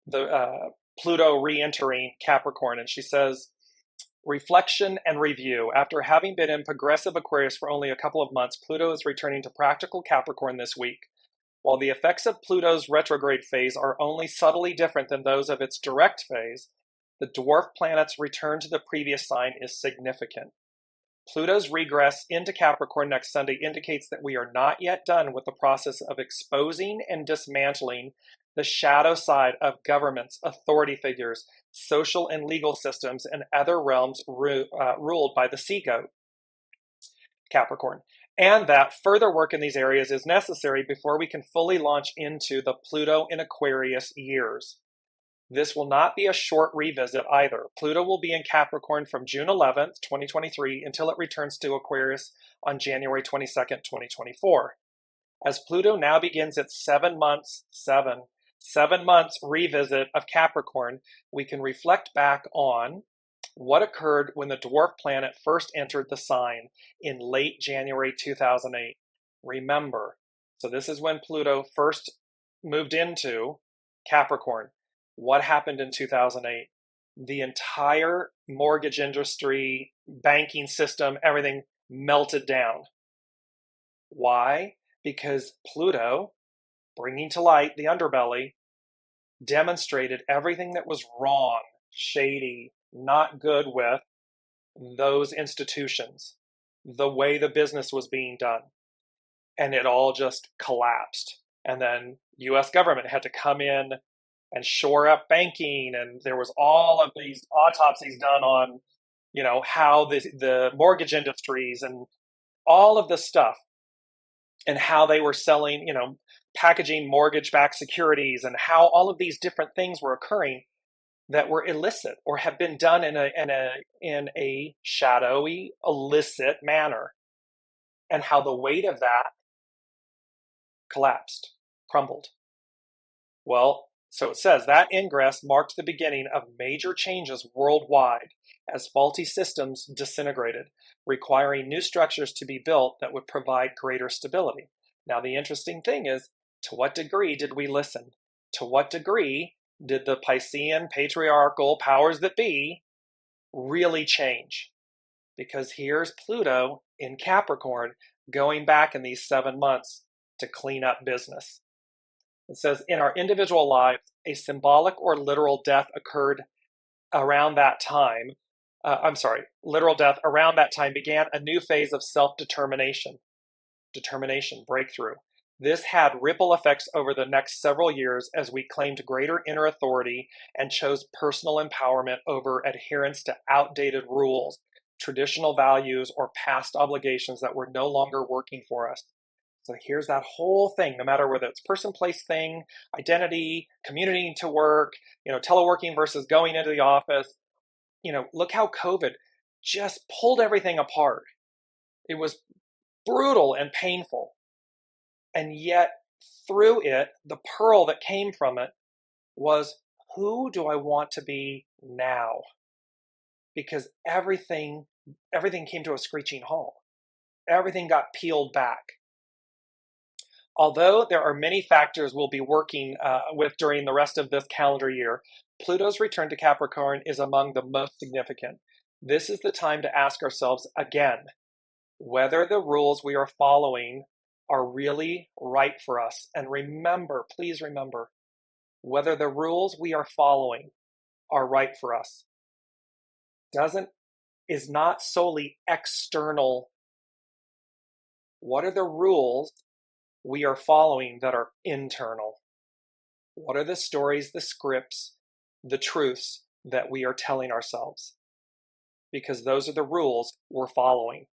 Speaker 2: the Pluto re-entering Capricorn. And she says, reflection and review. After having been in progressive Aquarius for only a couple of months, Pluto is returning to practical Capricorn this week. While the effects of Pluto's retrograde phase are only subtly different than those of its direct phase, the dwarf planet's return to the previous sign is significant. Pluto's regress into Capricorn next Sunday indicates that we are not yet done with the process of exposing and dismantling the shadow side of governments, authority figures, social and legal systems, and other realms ruled by the sea goat, Capricorn, and that further work in these areas is necessary before we can fully launch into the Pluto in Aquarius years. This will not be a short revisit either. Pluto will be in Capricorn from June 11th, 2023, until it returns to Aquarius on January 22nd, 2024. As Pluto now begins its 7 months revisit of Capricorn, we can reflect back on what occurred when the dwarf planet first entered the sign in late January 2008. Remember, so this is when Pluto first moved into Capricorn. What happened in 2008? The entire mortgage industry, banking system, everything melted down. Why? Because Pluto, bringing to light the underbelly, demonstrated everything that was wrong, shady, not good with those institutions, the way the business was being done. And it all just collapsed. And then US government had to come in and shore up banking, and there was all of these autopsies done on, how the mortgage industries and all of this stuff, and how they were selling, packaging mortgage-backed securities, and how all of these different things were occurring that were illicit or have been done in a shadowy, illicit manner, and how the weight of that collapsed, crumbled. Well, so it says that ingress marked the beginning of major changes worldwide as faulty systems disintegrated, requiring new structures to be built that would provide greater stability. Now, the interesting thing is, to what degree did we listen? To what degree did the Piscean patriarchal powers that be really change? Because here's Pluto in Capricorn going back in these 7 months to clean up business. It says, in our individual lives, a symbolic or literal death occurred around that time. Literal death around that time began a new phase of self-determination, breakthrough. This had ripple effects over the next several years as we claimed greater inner authority and chose personal empowerment over adherence to outdated rules, traditional values, or past obligations that were no longer working for us. So here's that whole thing, no matter whether it's person, place, thing, identity, commuting to work, teleworking versus going into the office. Look how COVID just pulled everything apart. It was brutal and painful. And yet through it, the pearl that came from it was, who do I want to be now? Because everything came to a screeching halt. Everything got peeled back. Although there are many factors we'll be working with during the rest of this calendar year, Pluto's return to Capricorn is among the most significant. This is the time to ask ourselves again whether the rules we are following are really right for us. And remember, please remember, whether the rules we are following are right for us is not solely external. What are the rules we are following that are internal? What are the stories, the scripts, the truths that we are telling ourselves? Because those are the rules we're following.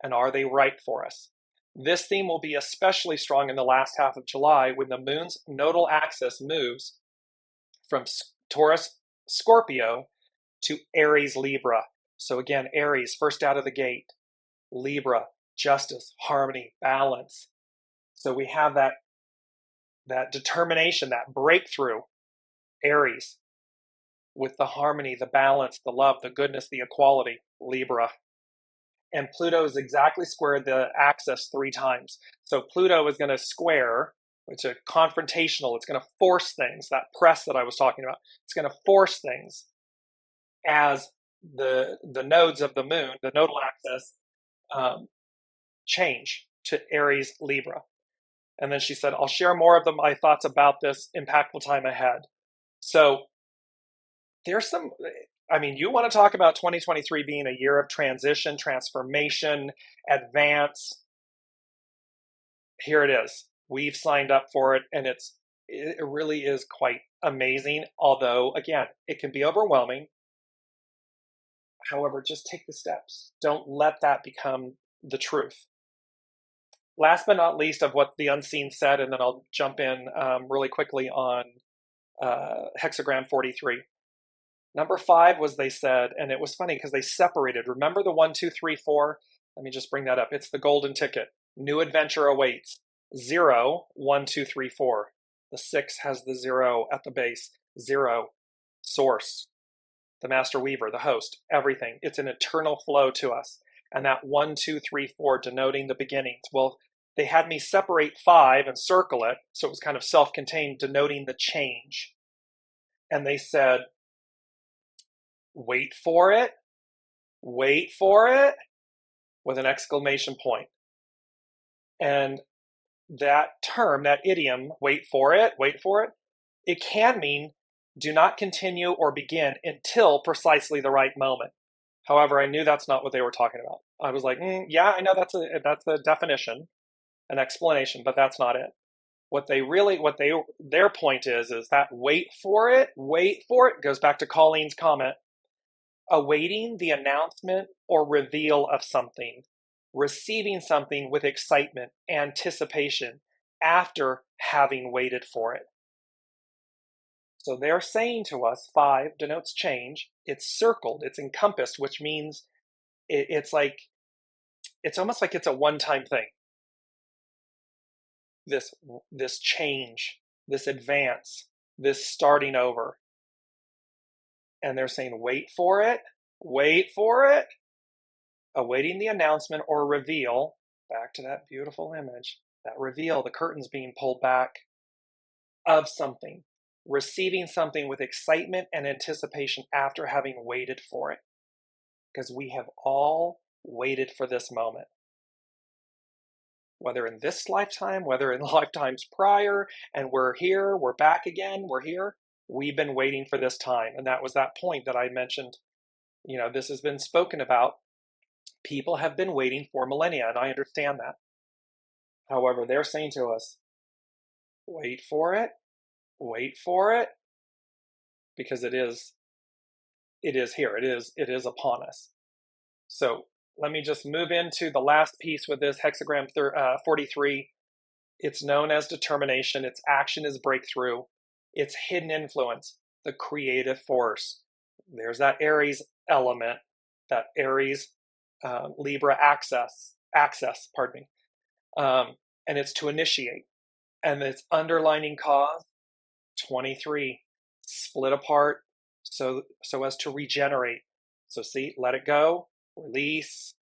Speaker 2: And are they right for us? This theme will be especially strong in the last half of July when the moon's nodal axis moves from Taurus Scorpio to Aries Libra. So again, Aries, first out of the gate. Libra, justice, harmony, balance. So we have that determination, that breakthrough, Aries, with the harmony, the balance, the love, the goodness, the equality, Libra. And Pluto is exactly squared the axis 3 times. So Pluto is going to square, which is confrontational. It's going to force things, that press that I was talking about. It's going to force things as the nodes of the moon, the nodal axis, change to Aries Libra. And then she said, I'll share more of my thoughts about this impactful time ahead. So there's you want to talk about 2023 being a year of transition, transformation, advance. Here it is. We've signed up for it, and it really is quite amazing. Although, again, it can be overwhelming. However, just take the steps. Don't let that become the truth. Last but not least of what the unseen said, and then I'll jump in really quickly on hexagram 43. Number 5 was, they said, and it was funny because they separated. Remember the 1, 2, 3, 4? Let me just bring that up. It's the golden ticket. New adventure awaits. 0, 1, 2, 3, 4. The 6 has the 0 at the base. 0, source, the master weaver, the host, everything. It's an eternal flow to us. And that 1, 2, 3, 4 denoting the beginnings. Well, they had me separate 5 and circle it, so it was kind of self-contained, denoting the change. And they said, wait for it, with an exclamation point. And that term, that idiom, wait for it, it can mean do not continue or begin until precisely the right moment. However, I knew that's not what they were talking about. I was like, yeah, I know that's the definition, an explanation, but that's not it. Their point is that wait for it goes back to Colleen's comment. Awaiting the announcement or reveal of something, receiving something with excitement, anticipation, after having waited for it. So they're saying to us, 5 denotes change. It's circled, it's encompassed, which means it's almost like it's a one-time thing. This change, this advance, this starting over. And they're saying, wait for it, awaiting the announcement or reveal, back to that beautiful image, that reveal, the curtains being pulled back, of something, receiving something with excitement and anticipation after having waited for it. Because we have all waited for this moment. Whether in this lifetime, whether in lifetimes prior, and we're here, we're back again, we're here. We've been waiting for this time. And that was that point that I mentioned. This has been spoken about. People have been waiting for millennia, and I understand that. However, they're saying to us, wait for it, because it is here. It is upon us. So let me just move into the last piece with this hexagram 43. It's known as determination. Its action is breakthrough. Its hidden influence, the creative force. There's that Aries element, that Aries Libra access, pardon me. And it's to initiate. And its underlining cause, 23, split apart so as to regenerate. So see, let it go, release.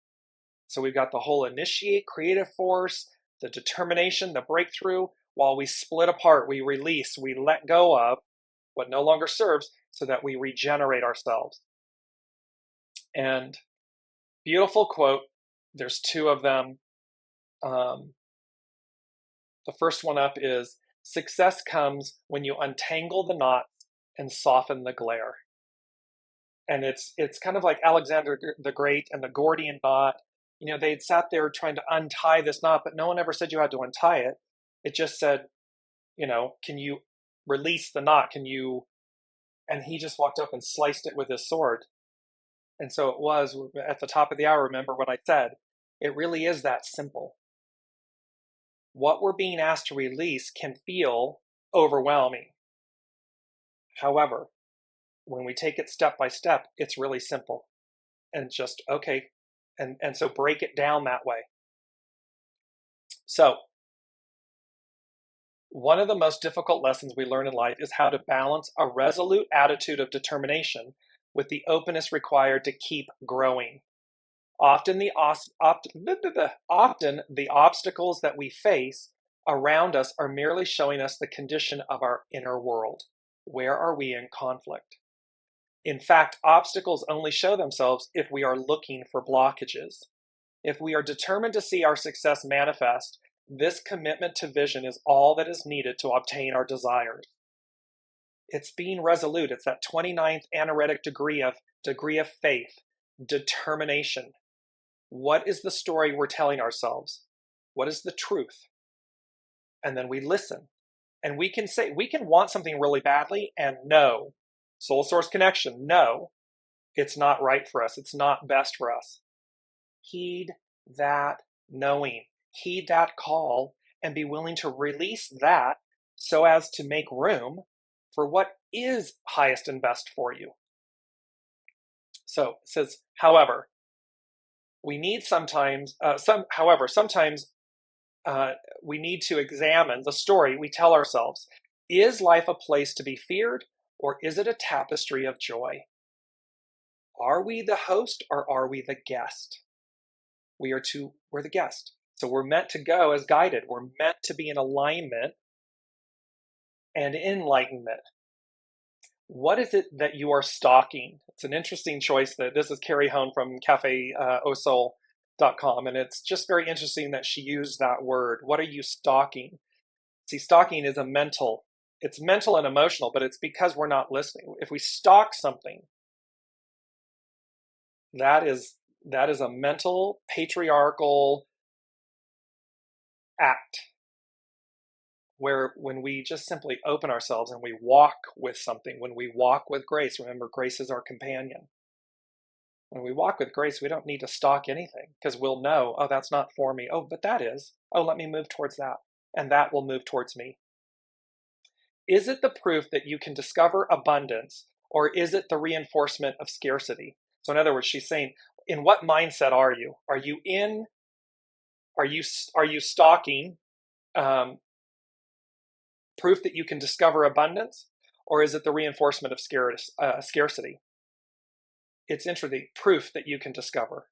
Speaker 2: So we've got the whole initiate, creative force, the determination, the breakthrough. While we split apart, we release, we let go of what no longer serves so that we regenerate ourselves. And beautiful quote. There's two of them. The first one up is, success comes when you untangle the knots and soften the glare. And it's kind of like Alexander the Great and the Gordian knot. You know, they'd sat there trying to untie this knot, but no one ever said you had to untie it. It just said, you know, can you release the knot? Can you? And he just walked up and sliced it with his sword. And so it was at the top of the hour. Remember what I said? It really is that simple. What we're being asked to release can feel overwhelming. However, when we take it step by step, it's really simple. And just, okay. And so break it down that way. So, one of the most difficult lessons we learn in life is how to balance a resolute attitude of determination with the openness required to keep growing. Often the obstacles that we face around us are merely showing us the condition of our inner world. Where are we in conflict? In fact, obstacles only show themselves if we are looking for blockages. If we are determined to see our success manifest, this commitment to vision is all that is needed to obtain our desires. It's being resolute. It's that 29th anaretic degree of faith, determination. What is the story we're telling ourselves? What is the truth? And then we listen. And we can want something really badly and no. Soul source connection, no. It's not right for us. It's not best for us. Heed that knowing. Heed that call and be willing to release that so as to make room for what is highest and best for you. So it says, however, we need sometimes we need to examine the story we tell ourselves. Is life a place to be feared, or is it a tapestry of joy? Are we the host or are we the guest? We're the guest. So we're meant to go as guided. We're meant to be in alignment and enlightenment. What is it that you are stalking? It's an interesting choice. This is Carrie Hone from cafeausoul.com, and it's just very interesting that she used that word. What are you stalking? See, stalking is it's mental and emotional, but it's because we're not listening. If we stalk something, that is a mental, patriarchal act where when we just simply open ourselves and we walk with something, when we walk with grace, remember, grace is our companion. When we walk with grace, we don't need to stalk anything because we'll know, oh, that's not for me. Oh, but that is. Oh, let me move towards that. And that will move towards me. Is it the proof that you can discover abundance, or is it the reinforcement of scarcity? So in other words, she's saying, in what mindset are you? Are you stalking proof that you can discover abundance, or is it the reinforcement of scarcity? It's interesting, proof that you can discover.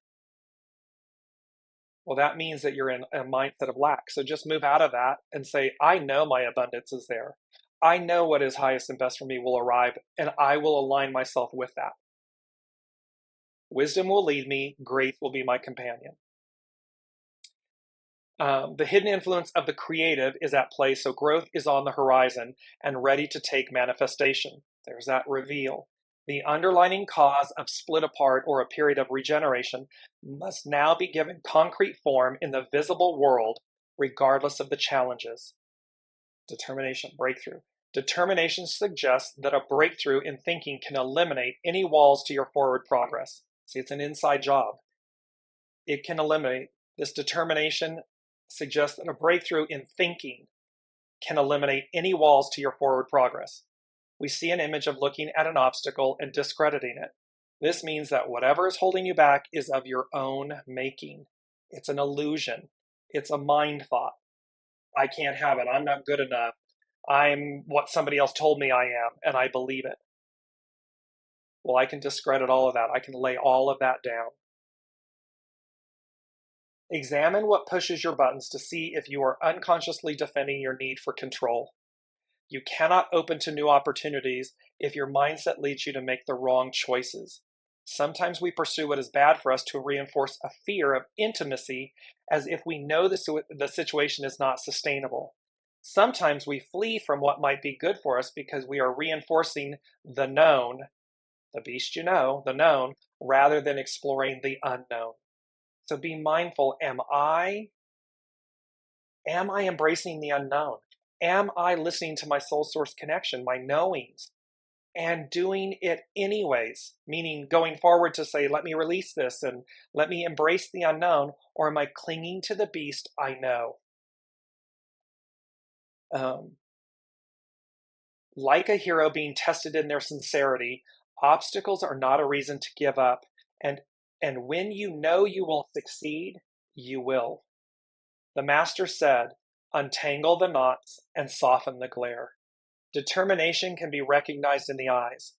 Speaker 2: Well, that means that you're in a mindset of lack. So just move out of that and say, I know my abundance is there. I know what is highest and best for me will arrive, and I will align myself with that. Wisdom will lead me. Grace will be my companion. The hidden influence of the creative is at play, so growth is on the horizon and ready to take manifestation. There's that reveal. The underlying cause of split apart or a period of regeneration must now be given concrete form in the visible world, regardless of the challenges. Determination, breakthrough. Determination suggests that a breakthrough in thinking can eliminate any walls to your forward progress. See, it's an inside job. It can eliminate. This determination suggests that a breakthrough in thinking can eliminate any walls to your forward progress. We see an image of looking at an obstacle and discrediting it. This means that whatever is holding you back is of your own making. It's an illusion. It's a mind thought. I can't have it. I'm not good enough. I'm what somebody else told me I am, and I believe it. Well, I can discredit all of that. I can lay all of that down. Examine what pushes your buttons to see if you are unconsciously defending your need for control. You cannot open to new opportunities if your mindset leads you to make the wrong choices. Sometimes we pursue what is bad for us to reinforce a fear of intimacy as if we know the situation is not sustainable. Sometimes we flee from what might be good for us because we are reinforcing the known, the beast you know, the known, rather than exploring the unknown. So be mindful, am I embracing the unknown? Am I listening to my soul source connection, my knowings, and doing it anyways? Meaning going forward to say, let me release this and let me embrace the unknown, or am I clinging to the beast I know? Like a hero being tested in their sincerity, obstacles are not a reason to give up. And when you know you will succeed, you will. The master said, untangle the knots and soften the glare. Determination can be recognized in the eyes,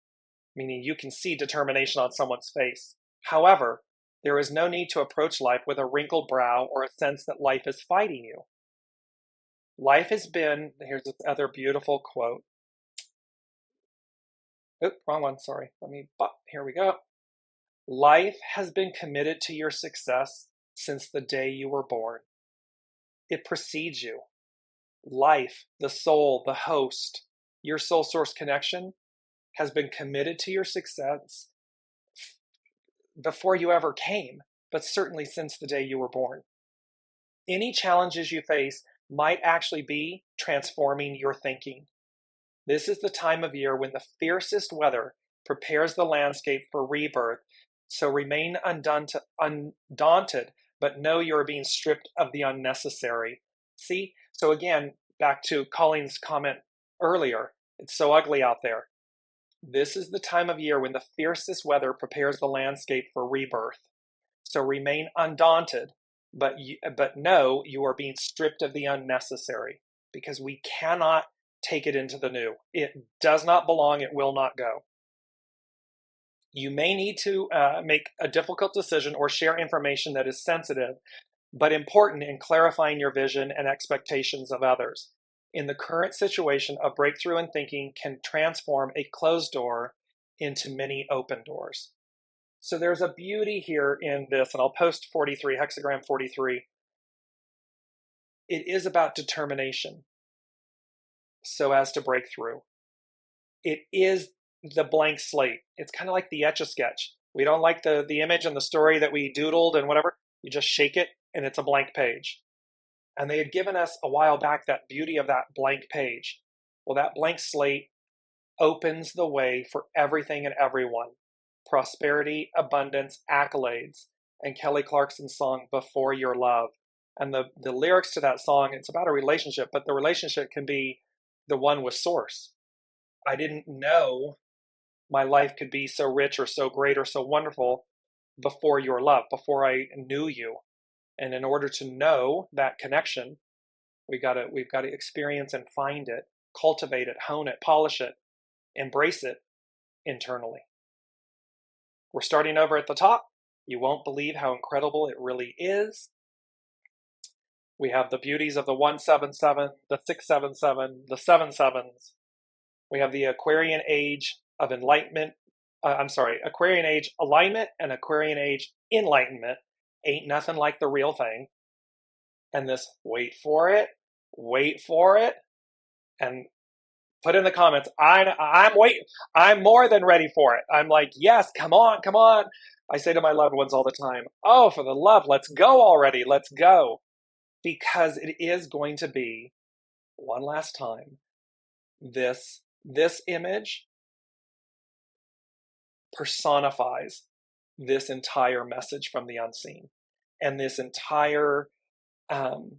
Speaker 2: meaning you can see determination on someone's face. However, there is no need to approach life with a wrinkled brow or a sense that life is fighting you. Life has been, here's this other beautiful quote. Oop, wrong one, sorry. Here we go. Life has been committed to your success since the day you were born. It precedes you. Life, the soul, the host, your soul source connection has been committed to your success before you ever came, but certainly since the day you were born. Any challenges you face might actually be transforming your thinking. This is the time of year when the fiercest weather prepares the landscape for rebirth, so remain undaunted, but know you are being stripped of the unnecessary. See? So again, back to Colleen's comment earlier, it's so ugly out there. This is the time of year when the fiercest weather prepares the landscape for rebirth. So remain undaunted, but know you are being stripped of the unnecessary, because we cannot take it into the new. It does not belong, it will not go. You may need to make a difficult decision or share information that is sensitive, but important in clarifying your vision and expectations of others. In the current situation, a breakthrough in thinking can transform a closed door into many open doors. So there's a beauty here in this, and I'll post 43, hexagram 43. It is about determination so as to break through. It is the blank slate. It's kind of like the Etch-a-Sketch. We don't like the image and the story that we doodled and whatever. You just shake it and it's a blank page. And they had given us a while back that beauty of that blank page. Well, that blank slate opens the way for everything and everyone. Prosperity, abundance, accolades, and Kelly Clarkson's song, Before Your Love. And the lyrics to that song, it's about a relationship, but the relationship can be the one with Source. I didn't know my life could be so rich or so great or so wonderful before your love, before I knew you. And in order to know that connection, we've got to experience and find it, cultivate it, hone it, polish it, embrace it internally. We're starting over at the top. You won't believe how incredible it really is. We have the beauties of the 177, the 677, the 77s. We have the Aquarian age of enlightenment. Aquarian age alignment and Aquarian age enlightenment. Ain't nothing like the real thing. And this, wait for it, and put in the comments, I'm waiting. I'm more than ready for it. I'm like, yes, come on. I say to my loved ones all the time, oh, for the love, let's go already. Let's go. Because it is going to be, one last time, this image personifies this entire message from the unseen and this entire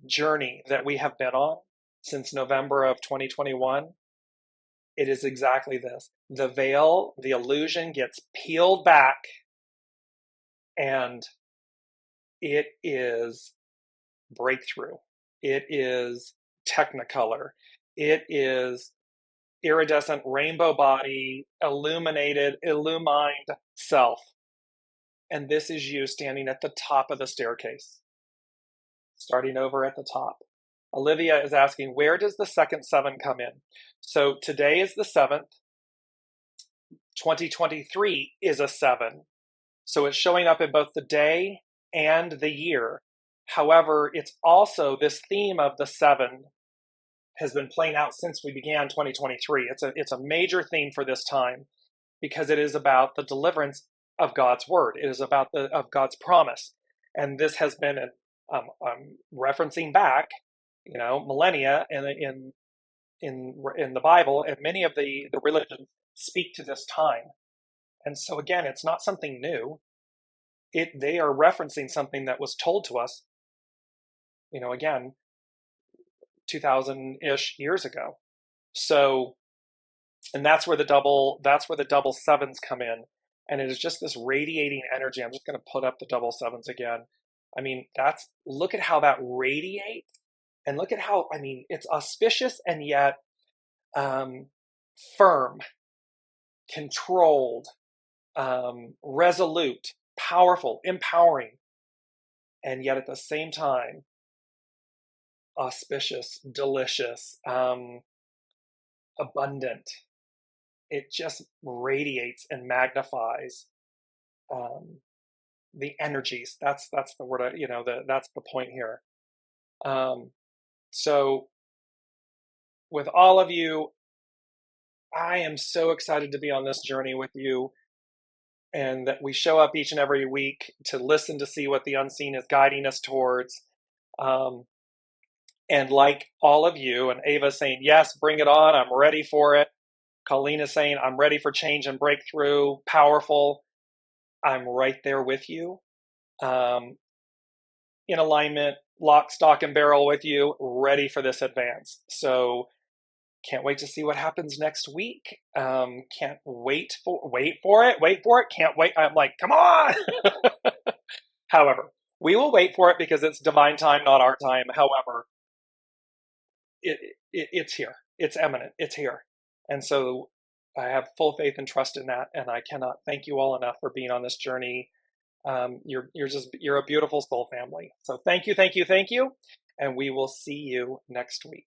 Speaker 2: journey that we have been on since November of 2021, it is exactly this. The veil, the illusion gets peeled back, and it is breakthrough. It is technicolor. It is iridescent rainbow body, illuminated, illumined self. And this is you standing at the top of the staircase, starting over at the top. Olivia is asking, where does the second 7 come in? So today is the 7th. 2023 is a 7. So it's showing up in both the day and the year. However, it's also this theme of the 7 has been playing out since we began 2023. It's a major theme for this time because it is about the deliverance of God's word. It is about of God's promise. And this has been referencing back, millennia in the Bible, and many of the religions speak to this time. And so again, it's not something new. They are referencing something that was told to us, again, 2000-ish years ago. So, and that's where the double 7s come in. And it is just this radiating energy. I'm just going to put up the double 7s again. I mean, look at how that radiates, and look at how, it's auspicious and yet firm, controlled, resolute, powerful, empowering, and yet at the same time, auspicious, delicious, abundant. It just radiates and magnifies the energies. That's the word. That's the point here. So, with all of you, I am so excited to be on this journey with you, and that we show up each and every week to listen to see what the unseen is guiding us towards. And like all of you, and Ava saying, yes, bring it on, I'm ready for it. Colleen is saying, I'm ready for change and breakthrough, powerful. I'm right there with you, in alignment, lock, stock, and barrel with you, ready for this advance. So can't wait to see what happens next week. Can't wait for it. Can't wait. I'm like, come on. However, we will wait for it because it's divine time, not our time. However, it's here. It's imminent. It's here. And so I have full faith and trust in that. And I cannot thank you all enough for being on this journey. You're a beautiful soul family. So thank you. And we will see you next week.